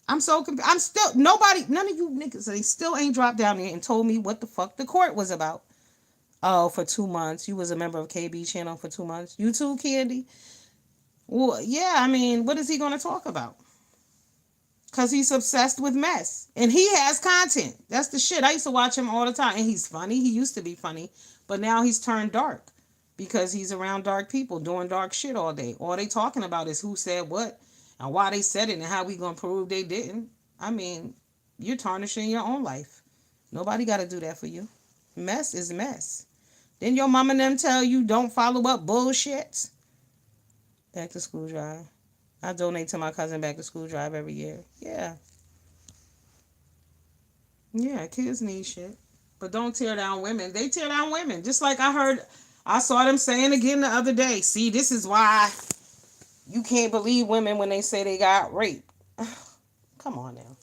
I'm so confused. I'm still nobody. None of you niggas. They still ain't dropped down there and told me what the fuck the court was about. Oh, for 2 months. You was a member of KB channel for 2 months. You too, Candy. Well, yeah. I mean, what is he gonna talk about? Cause he's obsessed with mess, and he has content. That's the shit. I used to watch him all the time, and he's funny. He used to be funny, but now he's turned dark because he's around dark people doing dark shit all day. All they talking about is who said what and why they said it and how we gonna prove they didn't. I mean, you're tarnishing your own life. Nobody got to do that for you. Mess is mess. Then your mom and them tell you don't follow up bullshit. Back to school drive. I donate to my cousin back to school drive every year. Yeah. Yeah, kids need shit. But don't tear down women. They tear down women. Just like I saw them saying again the other day. See, this is why you can't believe women when they say they got raped. Come on now.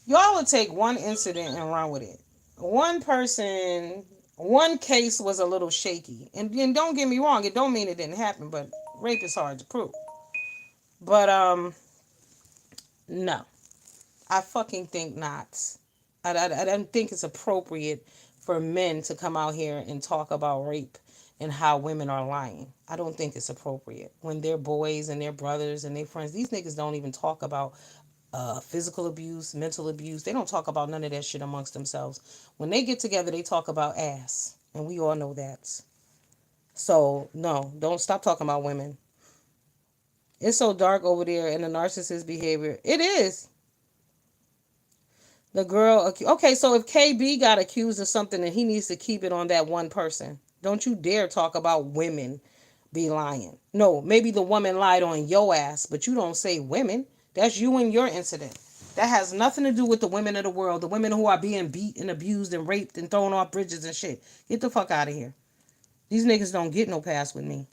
Y'all would take one incident and run with it. One person, one case was a little shaky. And don't get me wrong, it don't mean it didn't happen, but rape is hard to prove. But no. I fucking think not. I don't think it's appropriate for men to come out here and talk about rape and how women are lying. I don't think it's appropriate. When they're boys and their brothers and their friends, these niggas don't even talk about physical abuse, mental abuse. They don't talk about none of that shit amongst themselves. When they get together, they talk about ass. And we all know that. So, no, don't stop talking about women. It's so dark over there in the narcissist behavior. It is. The girl, okay, so if KB got accused of something, then he needs to keep it on that one person. Don't you dare talk about women be lying. No, maybe the woman lied on your ass, but you don't say women. That's you and your incident. That has nothing to do with the women of the world, the women who are being beat and abused and raped and thrown off bridges and shit. Get the fuck out of here. These niggas don't get no pass with me.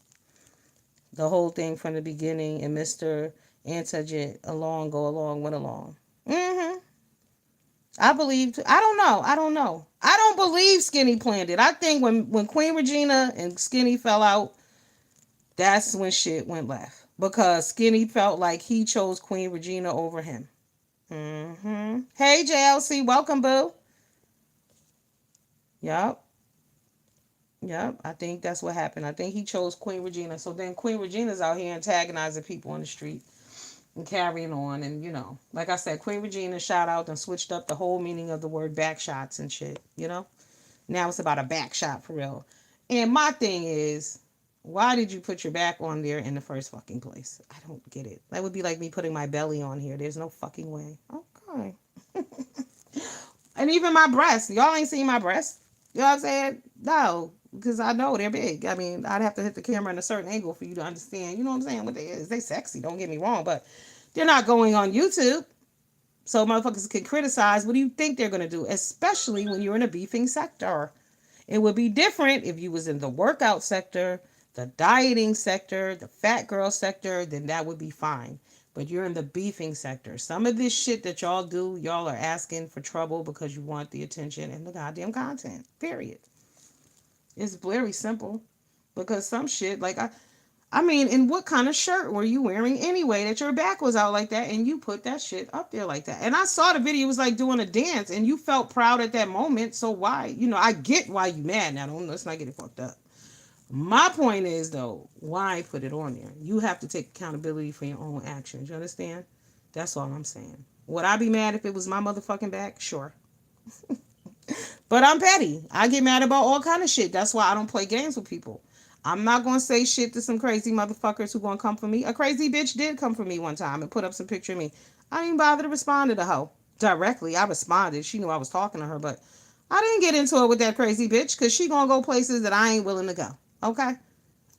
The whole thing from the beginning and Mr. Antaget along, go along, went along. Mm-hmm. I believe. I don't know. I don't believe Skinny planned it. I think when Queen Regina and Skinny fell out, that's when shit went left. Because Skinny felt like he chose Queen Regina over him. Mm-hmm. Hey, JLC. Welcome, boo. Yup. Yep. I think that's what happened. I think he chose Queen Regina. So then Queen Regina's out here antagonizing people on the street and carrying on. And, like I said, Queen Regina shout out and switched up the whole meaning of the word back shots and shit. Now it's about a back shot for real. And my thing is, why did you put your back on there in the first fucking place? I don't get it. That would be like me putting my belly on here. There's no fucking way. Okay. And even my breasts. Y'all ain't seen my breasts. You know what I'm saying? No. Because I know they're big. I mean, I'd have to hit the camera in a certain angle for you to understand. You know what I'm saying? What they is. They sexy. Don't get me wrong. But they're not going on YouTube. So motherfuckers can criticize. What do you think they're going to do? Especially when you're in a beefing sector. It would be different if you was in the workout sector, the dieting sector, the fat girl sector, then that would be fine. But you're in the beefing sector. Some of this shit that y'all do, y'all are asking for trouble because you want the attention and the goddamn content. Period. It's very simple. Because some shit, like I mean, and what kind of shirt were you wearing anyway that your back was out like that and you put that shit up there like that? And I saw the video, it was like doing a dance and you felt proud at that moment. So why? I get why you mad now. Let's not get it fucked up. My point is though, why put it on there? You have to take accountability for your own actions. You understand? That's all I'm saying. Would I be mad if it was my motherfucking back? Sure. But I'm petty. I get mad about all kind of shit. That's why I don't play games with people. I'm not gonna say shit to some crazy motherfuckers who gonna come for me. A crazy bitch did come for me one time and put up some picture of me. I didn't bother to respond to the hoe directly. I responded. She knew I was talking to her, but I didn't get into it with that crazy bitch because she gonna go places that I ain't willing to go. Okay.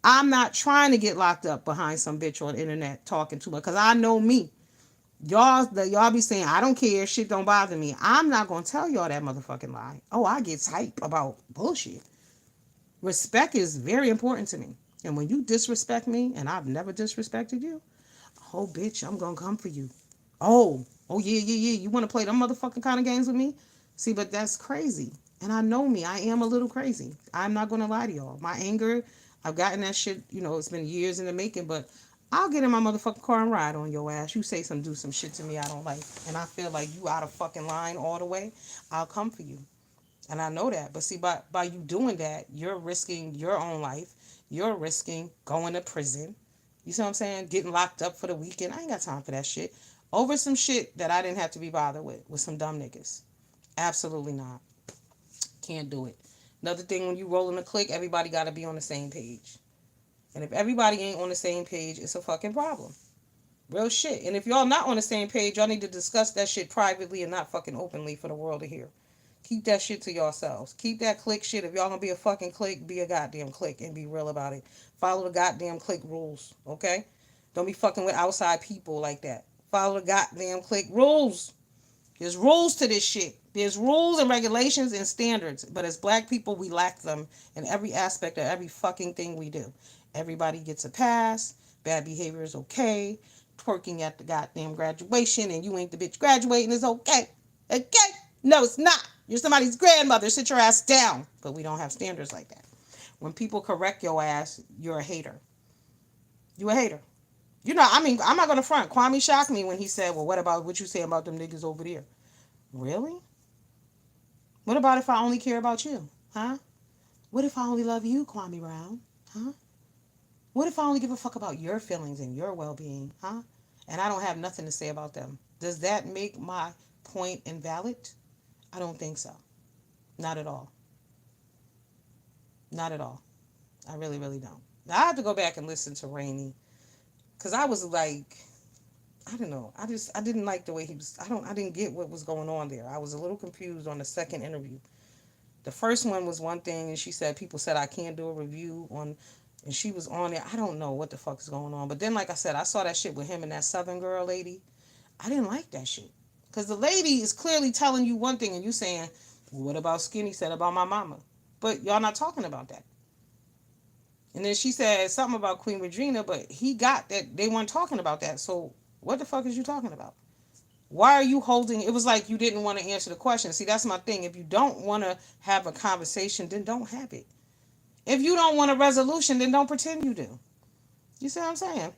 I'm not trying to get locked up behind some bitch on the internet talking too much because I know me. Y'all be saying I don't care, shit don't bother me. I'm not gonna tell y'all that motherfucking lie. Oh, I get hype about bullshit. Respect is very important to me. And when you disrespect me, and I've never disrespected you, oh bitch, I'm gonna come for you. Oh yeah, yeah, yeah. You wanna play them motherfucking kind of games with me? See, but that's crazy. And I know me. I am a little crazy. I'm not gonna lie to y'all. My anger, I've gotten that shit, it's been years in the making, but I'll get in my motherfucking car and ride on your ass. You say do some shit to me I don't like. And I feel like you out of fucking line all the way. I'll come for you. And I know that. But see, by you doing that, you're risking your own life. You're risking going to prison. You see what I'm saying? Getting locked up for the weekend. I ain't got time for that shit. Over some shit that I didn't have to be bothered with some dumb niggas. Absolutely not. Can't do it. Another thing, when you rolling a clique, everybody got to be on the same page. And if everybody ain't on the same page, it's a fucking problem. Real shit. And if y'all not on the same page, y'all need to discuss that shit privately and not fucking openly for the world to hear. Keep that shit to yourselves. Keep that clique shit. If y'all gonna be a fucking clique, be a goddamn clique and be real about it. Follow the goddamn clique rules, okay? Don't be fucking with outside people like that. Follow the goddamn clique rules. There's rules to this shit. There's rules and regulations and standards. But as black people, we lack them in every aspect of every fucking thing we do. Everybody gets a pass. Bad behavior is okay. Twerking at the goddamn graduation and you ain't the bitch graduating is okay. Okay? No, it's not. You're somebody's grandmother. Sit your ass down. But we don't have standards like that. When people correct your ass, you're a hater. You a hater. I'm not gonna front. Kwame shocked me when he said, "Well, what about what you say about them niggas over there?" Really? What about if I only care about you? Huh? What if I only love you, Kwame Brown? Huh? What if I only give a fuck about your feelings and your well being? Huh? And I don't have nothing to say about them. Does that make my point invalid? I don't think so. Not at all. Not at all. I really, really don't. Now, I have to go back and listen to Rainey because I was like, I don't know. I didn't like the way he was. I didn't get what was going on there. I was a little confused on the second interview. The first one was one thing, and she said people said I can't do a review on, and she was on there. I don't know what the fuck is going on. But then, like I said, I saw that shit with him and that Southern girl lady. I didn't like that shit because the lady is clearly telling you one thing, and you saying, well, "What about Skinny said about my mama?" But y'all not talking about that. And then she said something about Queen Regina, but he got that they weren't talking about that. So what the fuck is you talking about? Why are you holding? It was like you didn't want to answer the question. See, that's my thing. If you don't want to have a conversation, then don't have it. If you don't want a resolution, then don't pretend you do. You see what I'm saying?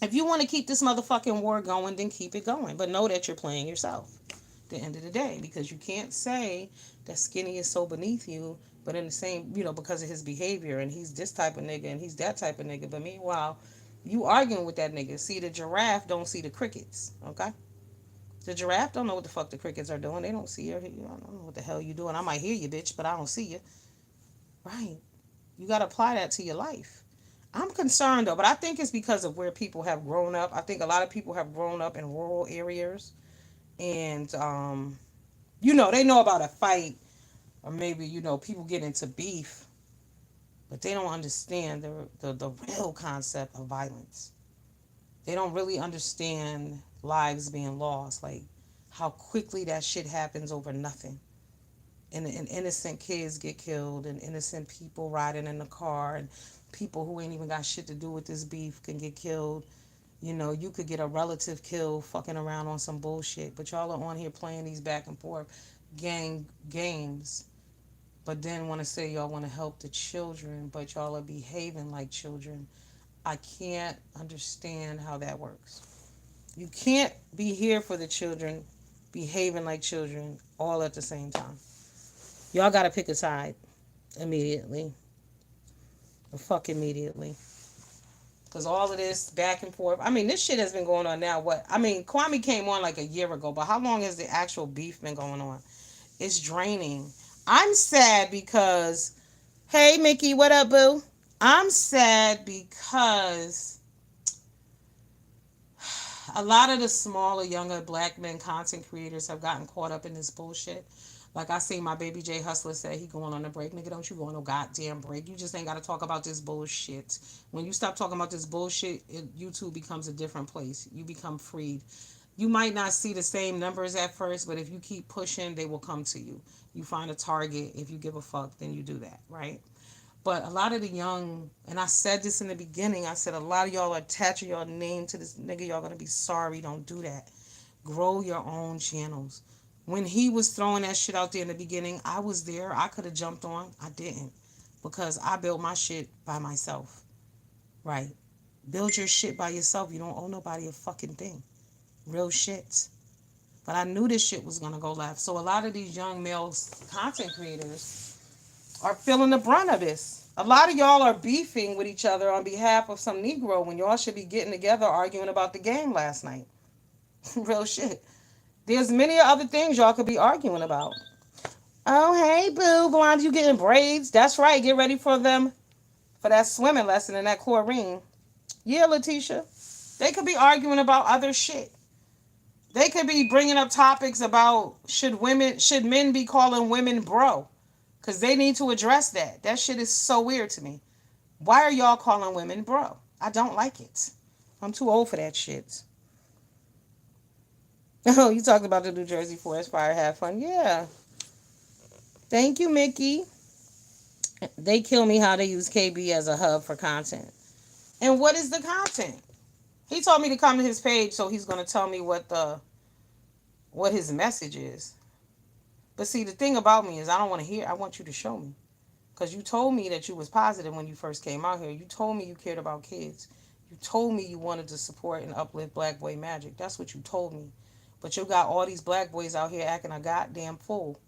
If you want to keep this motherfucking war going, then keep it going. But know that you're playing yourself at the end of the day, because you can't say that Skinny is so beneath you, but in the same, because of his behavior and he's this type of nigga and he's that type of nigga. But meanwhile, you arguing with that nigga. See, the giraffe don't see the crickets, okay? The giraffe don't know what the fuck the crickets are doing. They don't see her. I don't know what the hell you doing. I might hear you, bitch, but I don't see you. Right. You got to apply that to your life. I'm concerned though, but I think it's because of where people have grown up. I think a lot of people have grown up in rural areas, and they know about a fight, or maybe people get into beef, but they don't understand the real concept of violence. They don't really understand lives being lost, like how quickly that shit happens over nothing. And innocent kids get killed, and innocent people riding in the car, and people who ain't even got shit to do with this beef can get killed. You could get a relative killed fucking around on some bullshit, but y'all are on here playing these back and forth gang games, but then want to say y'all want to help the children, but y'all are behaving like children. I can't understand how that works. You can't be here for the children, behaving like children all at the same time. Y'all gotta pick a side immediately. The fuck immediately. Because all of this back and forth. I mean, this shit has been going on now. What? I mean, Kwame came on like a year ago, but how long has the actual beef been going on? It's draining. I'm sad because, hey, Mickey, what up, boo? I'm sad because a lot of the smaller, younger black men content creators have gotten caught up in this bullshit. Like I see my baby J Hustler say he going on a break. Nigga, don't you go on no goddamn break. You just ain't gotta talk about this bullshit. When you stop talking about this bullshit, YouTube becomes a different place. You become freed. You might not see the same numbers at first, but if you keep pushing, they will come to you. You find a target. If you give a fuck, then you do that, right? But a lot of the young, and I said this in the beginning, I said a lot of y'all are attaching your name to this nigga. Y'all gonna be sorry. Don't do that. Grow your own channels. When he was throwing that shit out there in the beginning, I was there. I could have jumped on. I didn't. Because I built my shit by myself. Right. Build your shit by yourself. You don't owe nobody a fucking thing. Real shit. But I knew this shit was gonna go left. So a lot of these young male content creators are feeling the brunt of this. A lot of y'all are beefing with each other on behalf of some Negro when y'all should be getting together arguing about the game last night. Real shit. There's many other things y'all could be arguing about. Oh, hey, boo. Blonde, you getting braids? That's right. Get ready for them for that swimming lesson in that chlorine. Yeah, Letitia. They could be arguing about other shit. They could be bringing up topics about should men be calling women bro? Because they need to address that. That shit is so weird to me. Why are y'all calling women bro? I don't like it. I'm too old for that shit. Oh, you talked about the New Jersey Forest Fire. Have fun. Yeah. Thank you, Mickey. They kill me how they use KB as a hub for content. And what is the content? He told me to come to his page, so he's gonna tell me what his message is. But see, the thing about me is I don't want to hear. I want you to show me. Because you told me that you was positive when you first came out here. You told me you cared about kids. You told me you wanted to support and uplift Black Boy Magic. That's what you told me. But you got all these black boys out here acting a goddamn fool.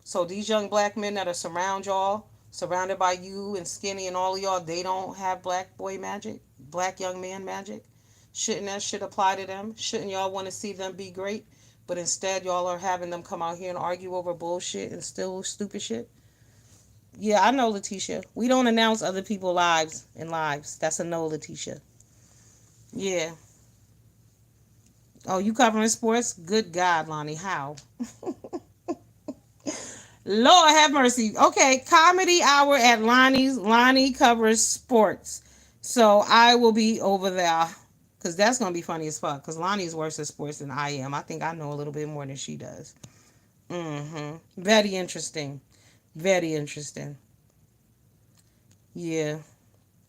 So these young black men that are surrounded by you and Skinny and all of y'all, they don't have black boy magic, black young man magic. Shouldn't that shit apply to them? Shouldn't y'all want to see them be great? But instead, y'all are having them come out here and argue over bullshit and still stupid shit. Yeah, I know, Letitia. We don't announce other people's lives and lives. That's a no, Letitia. Yeah. Oh, you covering sports? Good God, Lonnie. How? Lord have mercy. Okay, comedy hour at Lonnie's. Lonnie covers sports. So I will be over there. Because that's going to be funny as fuck. Because Lonnie's worse at sports than I am. I think I know a little bit more than she does. Mm-hmm. Very interesting. Very interesting. Yeah.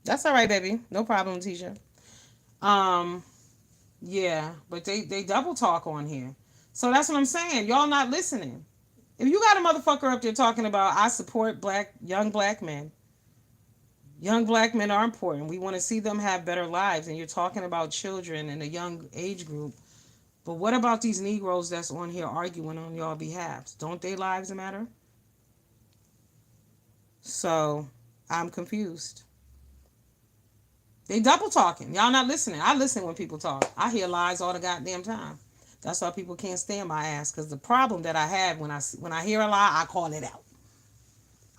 That's all right, baby. No problem, Tisha. Um, yeah. But they double talk on here. So that's what I'm saying. Y'all not listening. If you got a motherfucker up there talking about I support young black men, young black men are important. We want to see them have better lives, and you're talking about children in a young age group. But what about these Negroes that's on here arguing on your behalf? Don't their lives matter? So I'm confused. They double talking. Y'all not listening. I listen when people talk. I hear lies all the goddamn time. That's why people can't stand my ass. Because the problem that I have when I hear a lie, I call it out.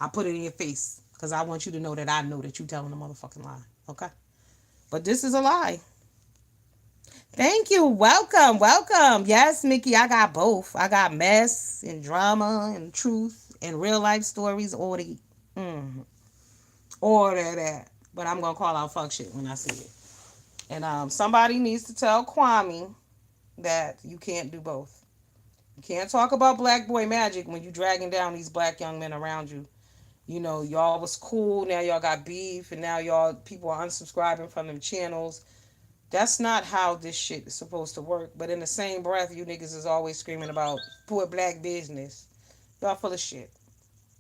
I put it in your face because I want you to know that I know that you telling a motherfucking lie. Okay? But this is a lie. Thank you. Welcome. Welcome. Yes, Mickey, I got both. I got mess and drama and truth and real life stories. All that. But I'm going to call out fuck shit when I see it. And somebody needs to tell Kwame that you can't do both. You can't talk about black boy magic when you dragging down these black young men around you. You know, y'all was cool. Now y'all got beef, and now y'all people are unsubscribing from them channels. That's not how this shit is supposed to work. But in the same breath, you niggas is always screaming about poor black business. Y'all full of shit.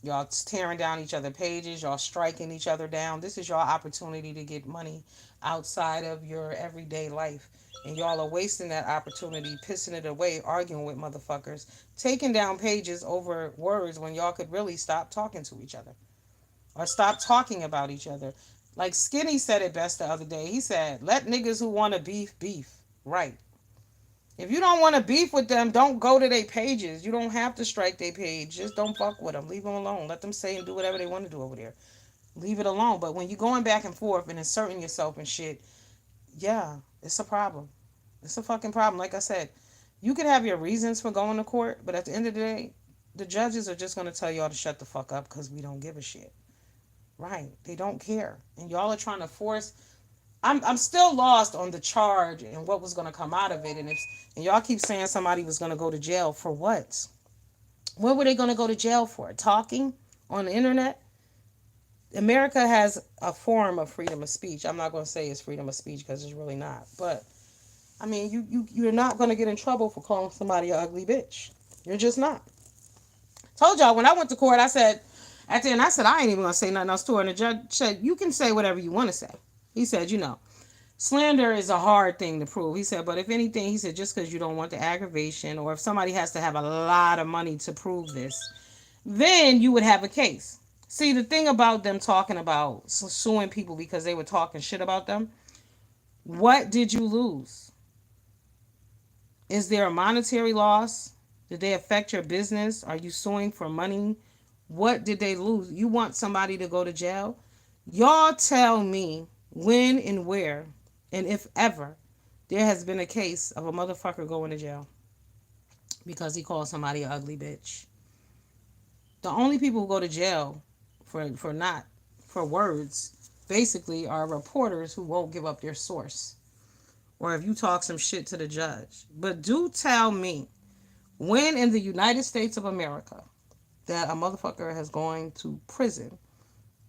Y'all tearing down each other pages. Y'all striking each other down. This is your opportunity to get money outside of your everyday life. And y'all are wasting that opportunity, pissing it away, arguing with motherfuckers, taking down pages over words when y'all could really stop talking to each other or stop talking about each other. Like Skinny said it best the other day. He said, "Let niggas who want to beef beef." Right. If you don't want to beef with them, don't go to their pages. You don't have to strike their page. Just don't fuck with them. Leave them alone. Let them say and do whatever they want to do over there. Leave it alone. But when you're going back and forth and inserting yourself and shit, yeah, it's a problem. It's a fucking problem. Like I said, you can have your reasons for going to court, but at the end of the day, the judges are just going to tell y'all to shut the fuck up because we don't give a shit. Right. They don't care. And y'all are trying to force. I'm still lost on the charge and what was going to come out of it. And y'all keep saying somebody was going to go to jail for what? What were they going to go to jail for? Talking on the internet? America has a form of freedom of speech. I'm not going to say it's freedom of speech because it's really not. But I mean, you're not going to get in trouble for calling somebody an ugly bitch. You're just not. Told y'all when I went to court, I said at the end, I said I ain't even going to say nothing else to her. And the judge said you can say whatever you want to say. He said, slander is a hard thing to prove. He said, but if anything, he said, just because you don't want the aggravation or if somebody has to have a lot of money to prove this, then you would have a case. See, the thing about them talking about suing people because they were talking shit about them, what did you lose? Is there a monetary loss? Did they affect your business? Are you suing for money? What did they lose? You want somebody to go to jail? Y'all tell me when and where, and if ever, there has been a case of a motherfucker going to jail because he called somebody an ugly bitch. The only people who go to jail for not for words basically are reporters who won't give up their source or if you talk some shit to the judge. But do tell me when in the United States of America that a motherfucker has gone to prison,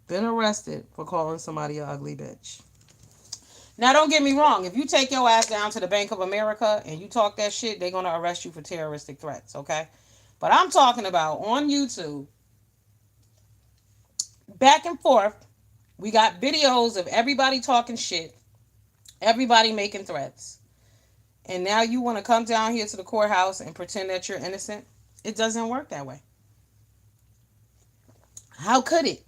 been arrested for calling somebody an ugly bitch. Now, don't get me wrong. If you take your ass down to the Bank of America and you talk that shit, they're going to arrest you for terroristic threats, okay? But I'm talking about on YouTube, back and forth, we got videos of everybody talking shit, everybody making threats. And now you want to come down here to the courthouse and pretend that you're innocent? It doesn't work that way. How could it?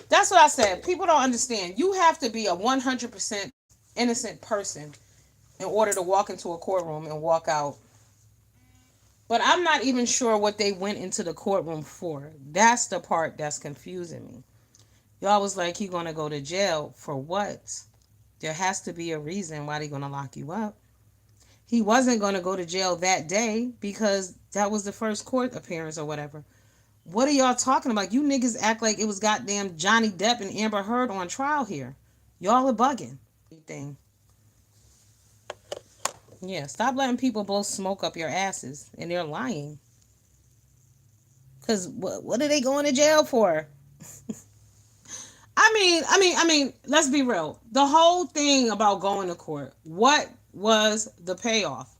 That's what I said. People don't understand. You have to be a 100% innocent person in order to walk into a courtroom and walk out. But I'm not even sure what they went into the courtroom for. That's the part that's confusing me. Y'all was like, he gonna go to jail for what? There has to be a reason why they gonna lock you up. He wasn't gonna go to jail that day because that was the first court appearance or whatever. What are y'all talking about? You niggas act like it was goddamn Johnny Depp and Amber Heard on trial here. Y'all are bugging. Thing. Yeah, stop letting people blow smoke up your asses, and they're lying. Cause what are they going to jail for? I mean, let's be real. The whole thing about going to court, what was the payoff?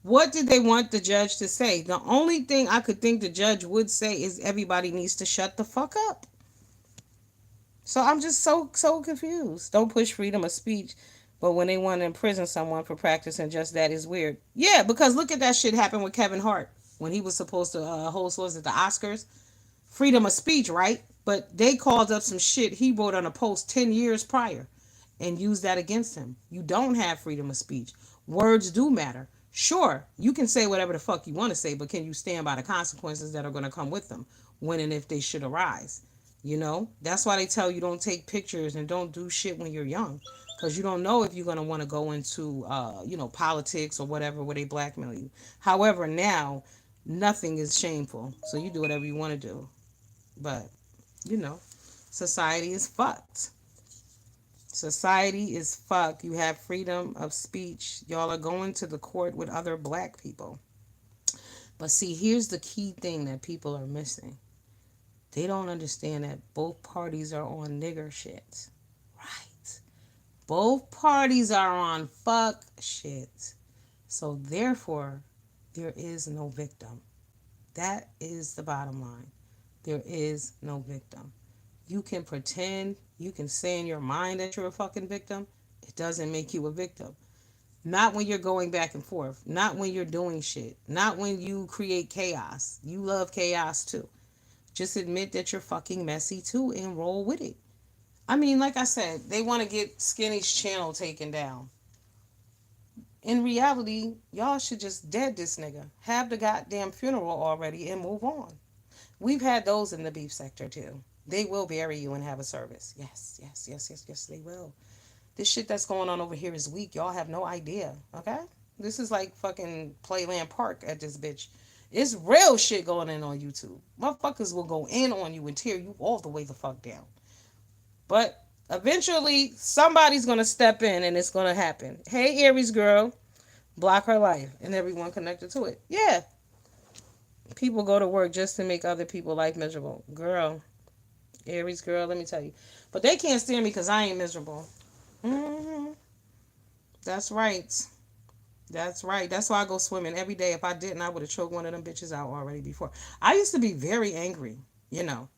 What did they want the judge to say? The only thing I could think the judge would say is everybody needs to shut the fuck up. So I'm just so confused. Don't push freedom of speech, but when they want to imprison someone for practicing just that is weird. Yeah, because look at that shit happen with Kevin Hart when he was supposed to host was it the Oscars? Freedom of speech, right? But they called up some shit he wrote on a post 10 years prior and used that against him. You don't have freedom of speech. Words do matter. Sure, you can say whatever the fuck you want to say, but can you stand by the consequences that are going to come with them when and if they should arise? That's why they tell you don't take pictures and don't do shit when you're young because you don't know if you're going to want to go into, politics or whatever where they blackmail you. However, now nothing is shameful. So you do whatever you want to do. But, you know, society is fucked. Society is fucked. You have freedom of speech. Y'all are going to the court with other black people. But see, here's the key thing that people are missing. They don't understand that both parties are on nigger shit. Right. Both parties are on fuck shit. So therefore, there is no victim. That is the bottom line. There is no victim. You can pretend, you can say in your mind that you're a fucking victim. It doesn't make you a victim. Not when you're going back and forth. Not when you're doing shit. Not when you create chaos. You love chaos too. Just admit that you're fucking messy too and roll with it. I mean, like I said, they want to get Skinny's channel taken down. In reality, y'all should just dead this nigga. Have the goddamn funeral already and move on. We've had those in the beef sector too. They will bury you and have a service. Yes, yes, yes, yes, yes, they will. This shit that's going on over here is weak. Y'all have no idea. Okay? This is like fucking Playland Park at this bitch. It's real shit going in on YouTube. Motherfuckers will go in on you and tear you all the way the fuck down. But eventually, somebody's gonna step in and it's gonna happen. Hey, Aries girl, block her life and everyone connected to it. Yeah, people go to work just to make other people life miserable. Girl, Aries girl, let me tell you. But they can't stand me because I ain't miserable. Hmm. That's right. That's right. That's why I go swimming every day. If I didn't, I would have choked one of them bitches out already before. I used to be very angry, you know.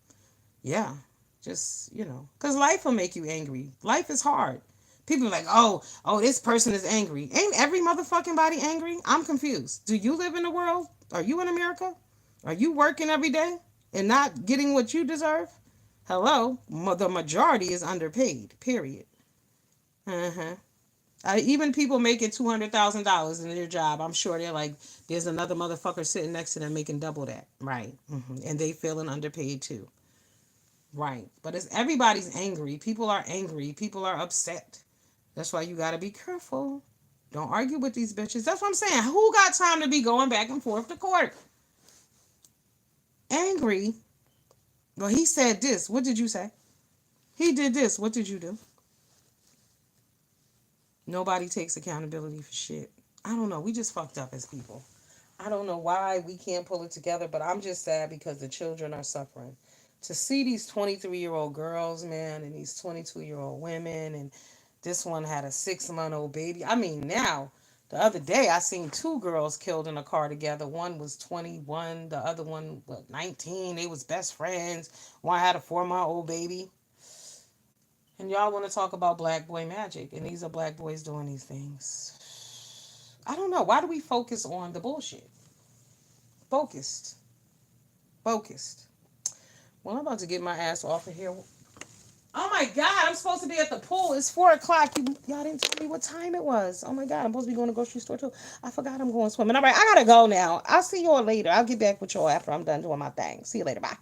Yeah. Just, because life will make you angry. Life is hard. People are like, oh, this person is angry. Ain't every motherfucking body angry? I'm confused. Do you live in the world? Are you in America? Are you working every day and not getting what you deserve? Hello? The majority is underpaid, period. Uh-huh. Even people making $200,000 in their job, I'm sure they're like, there's another motherfucker sitting next to them making double that, right? And they feeling underpaid too, right? But it's everybody's angry. People are angry. People are upset. That's why you gotta be careful. Don't argue with these bitches. That's what I'm saying. Who got time to be going back and forth to court? Angry. Well, he said this. What did you say? He did this. What did you do? Nobody takes accountability for shit. I don't know. We just fucked up as people. I don't know why we can't pull it together, but I'm just sad because the children are suffering. To see these 23-year-old girls, man, and these 22-year-old women, and this one had a 6-month-old baby. I mean, now, the other day, I seen two girls killed in a car together. One was 21, the other one, 19. They was best friends. One had a 4-month-old baby. And y'all want to talk about black boy magic, and these are black boys doing these things. I don't know. Why do we focus on the bullshit? Focused. Focused. Well, I'm about to get my ass off of here. Oh my God, I'm supposed to be at the pool. It's 4 o'clock. Y'all didn't tell me what time it was. Oh my God, I'm supposed to be going to the grocery store too. I forgot I'm going swimming. All right, I gotta go now. I'll see y'all later. I'll get back with y'all after I'm done doing my thing. See you later. Bye.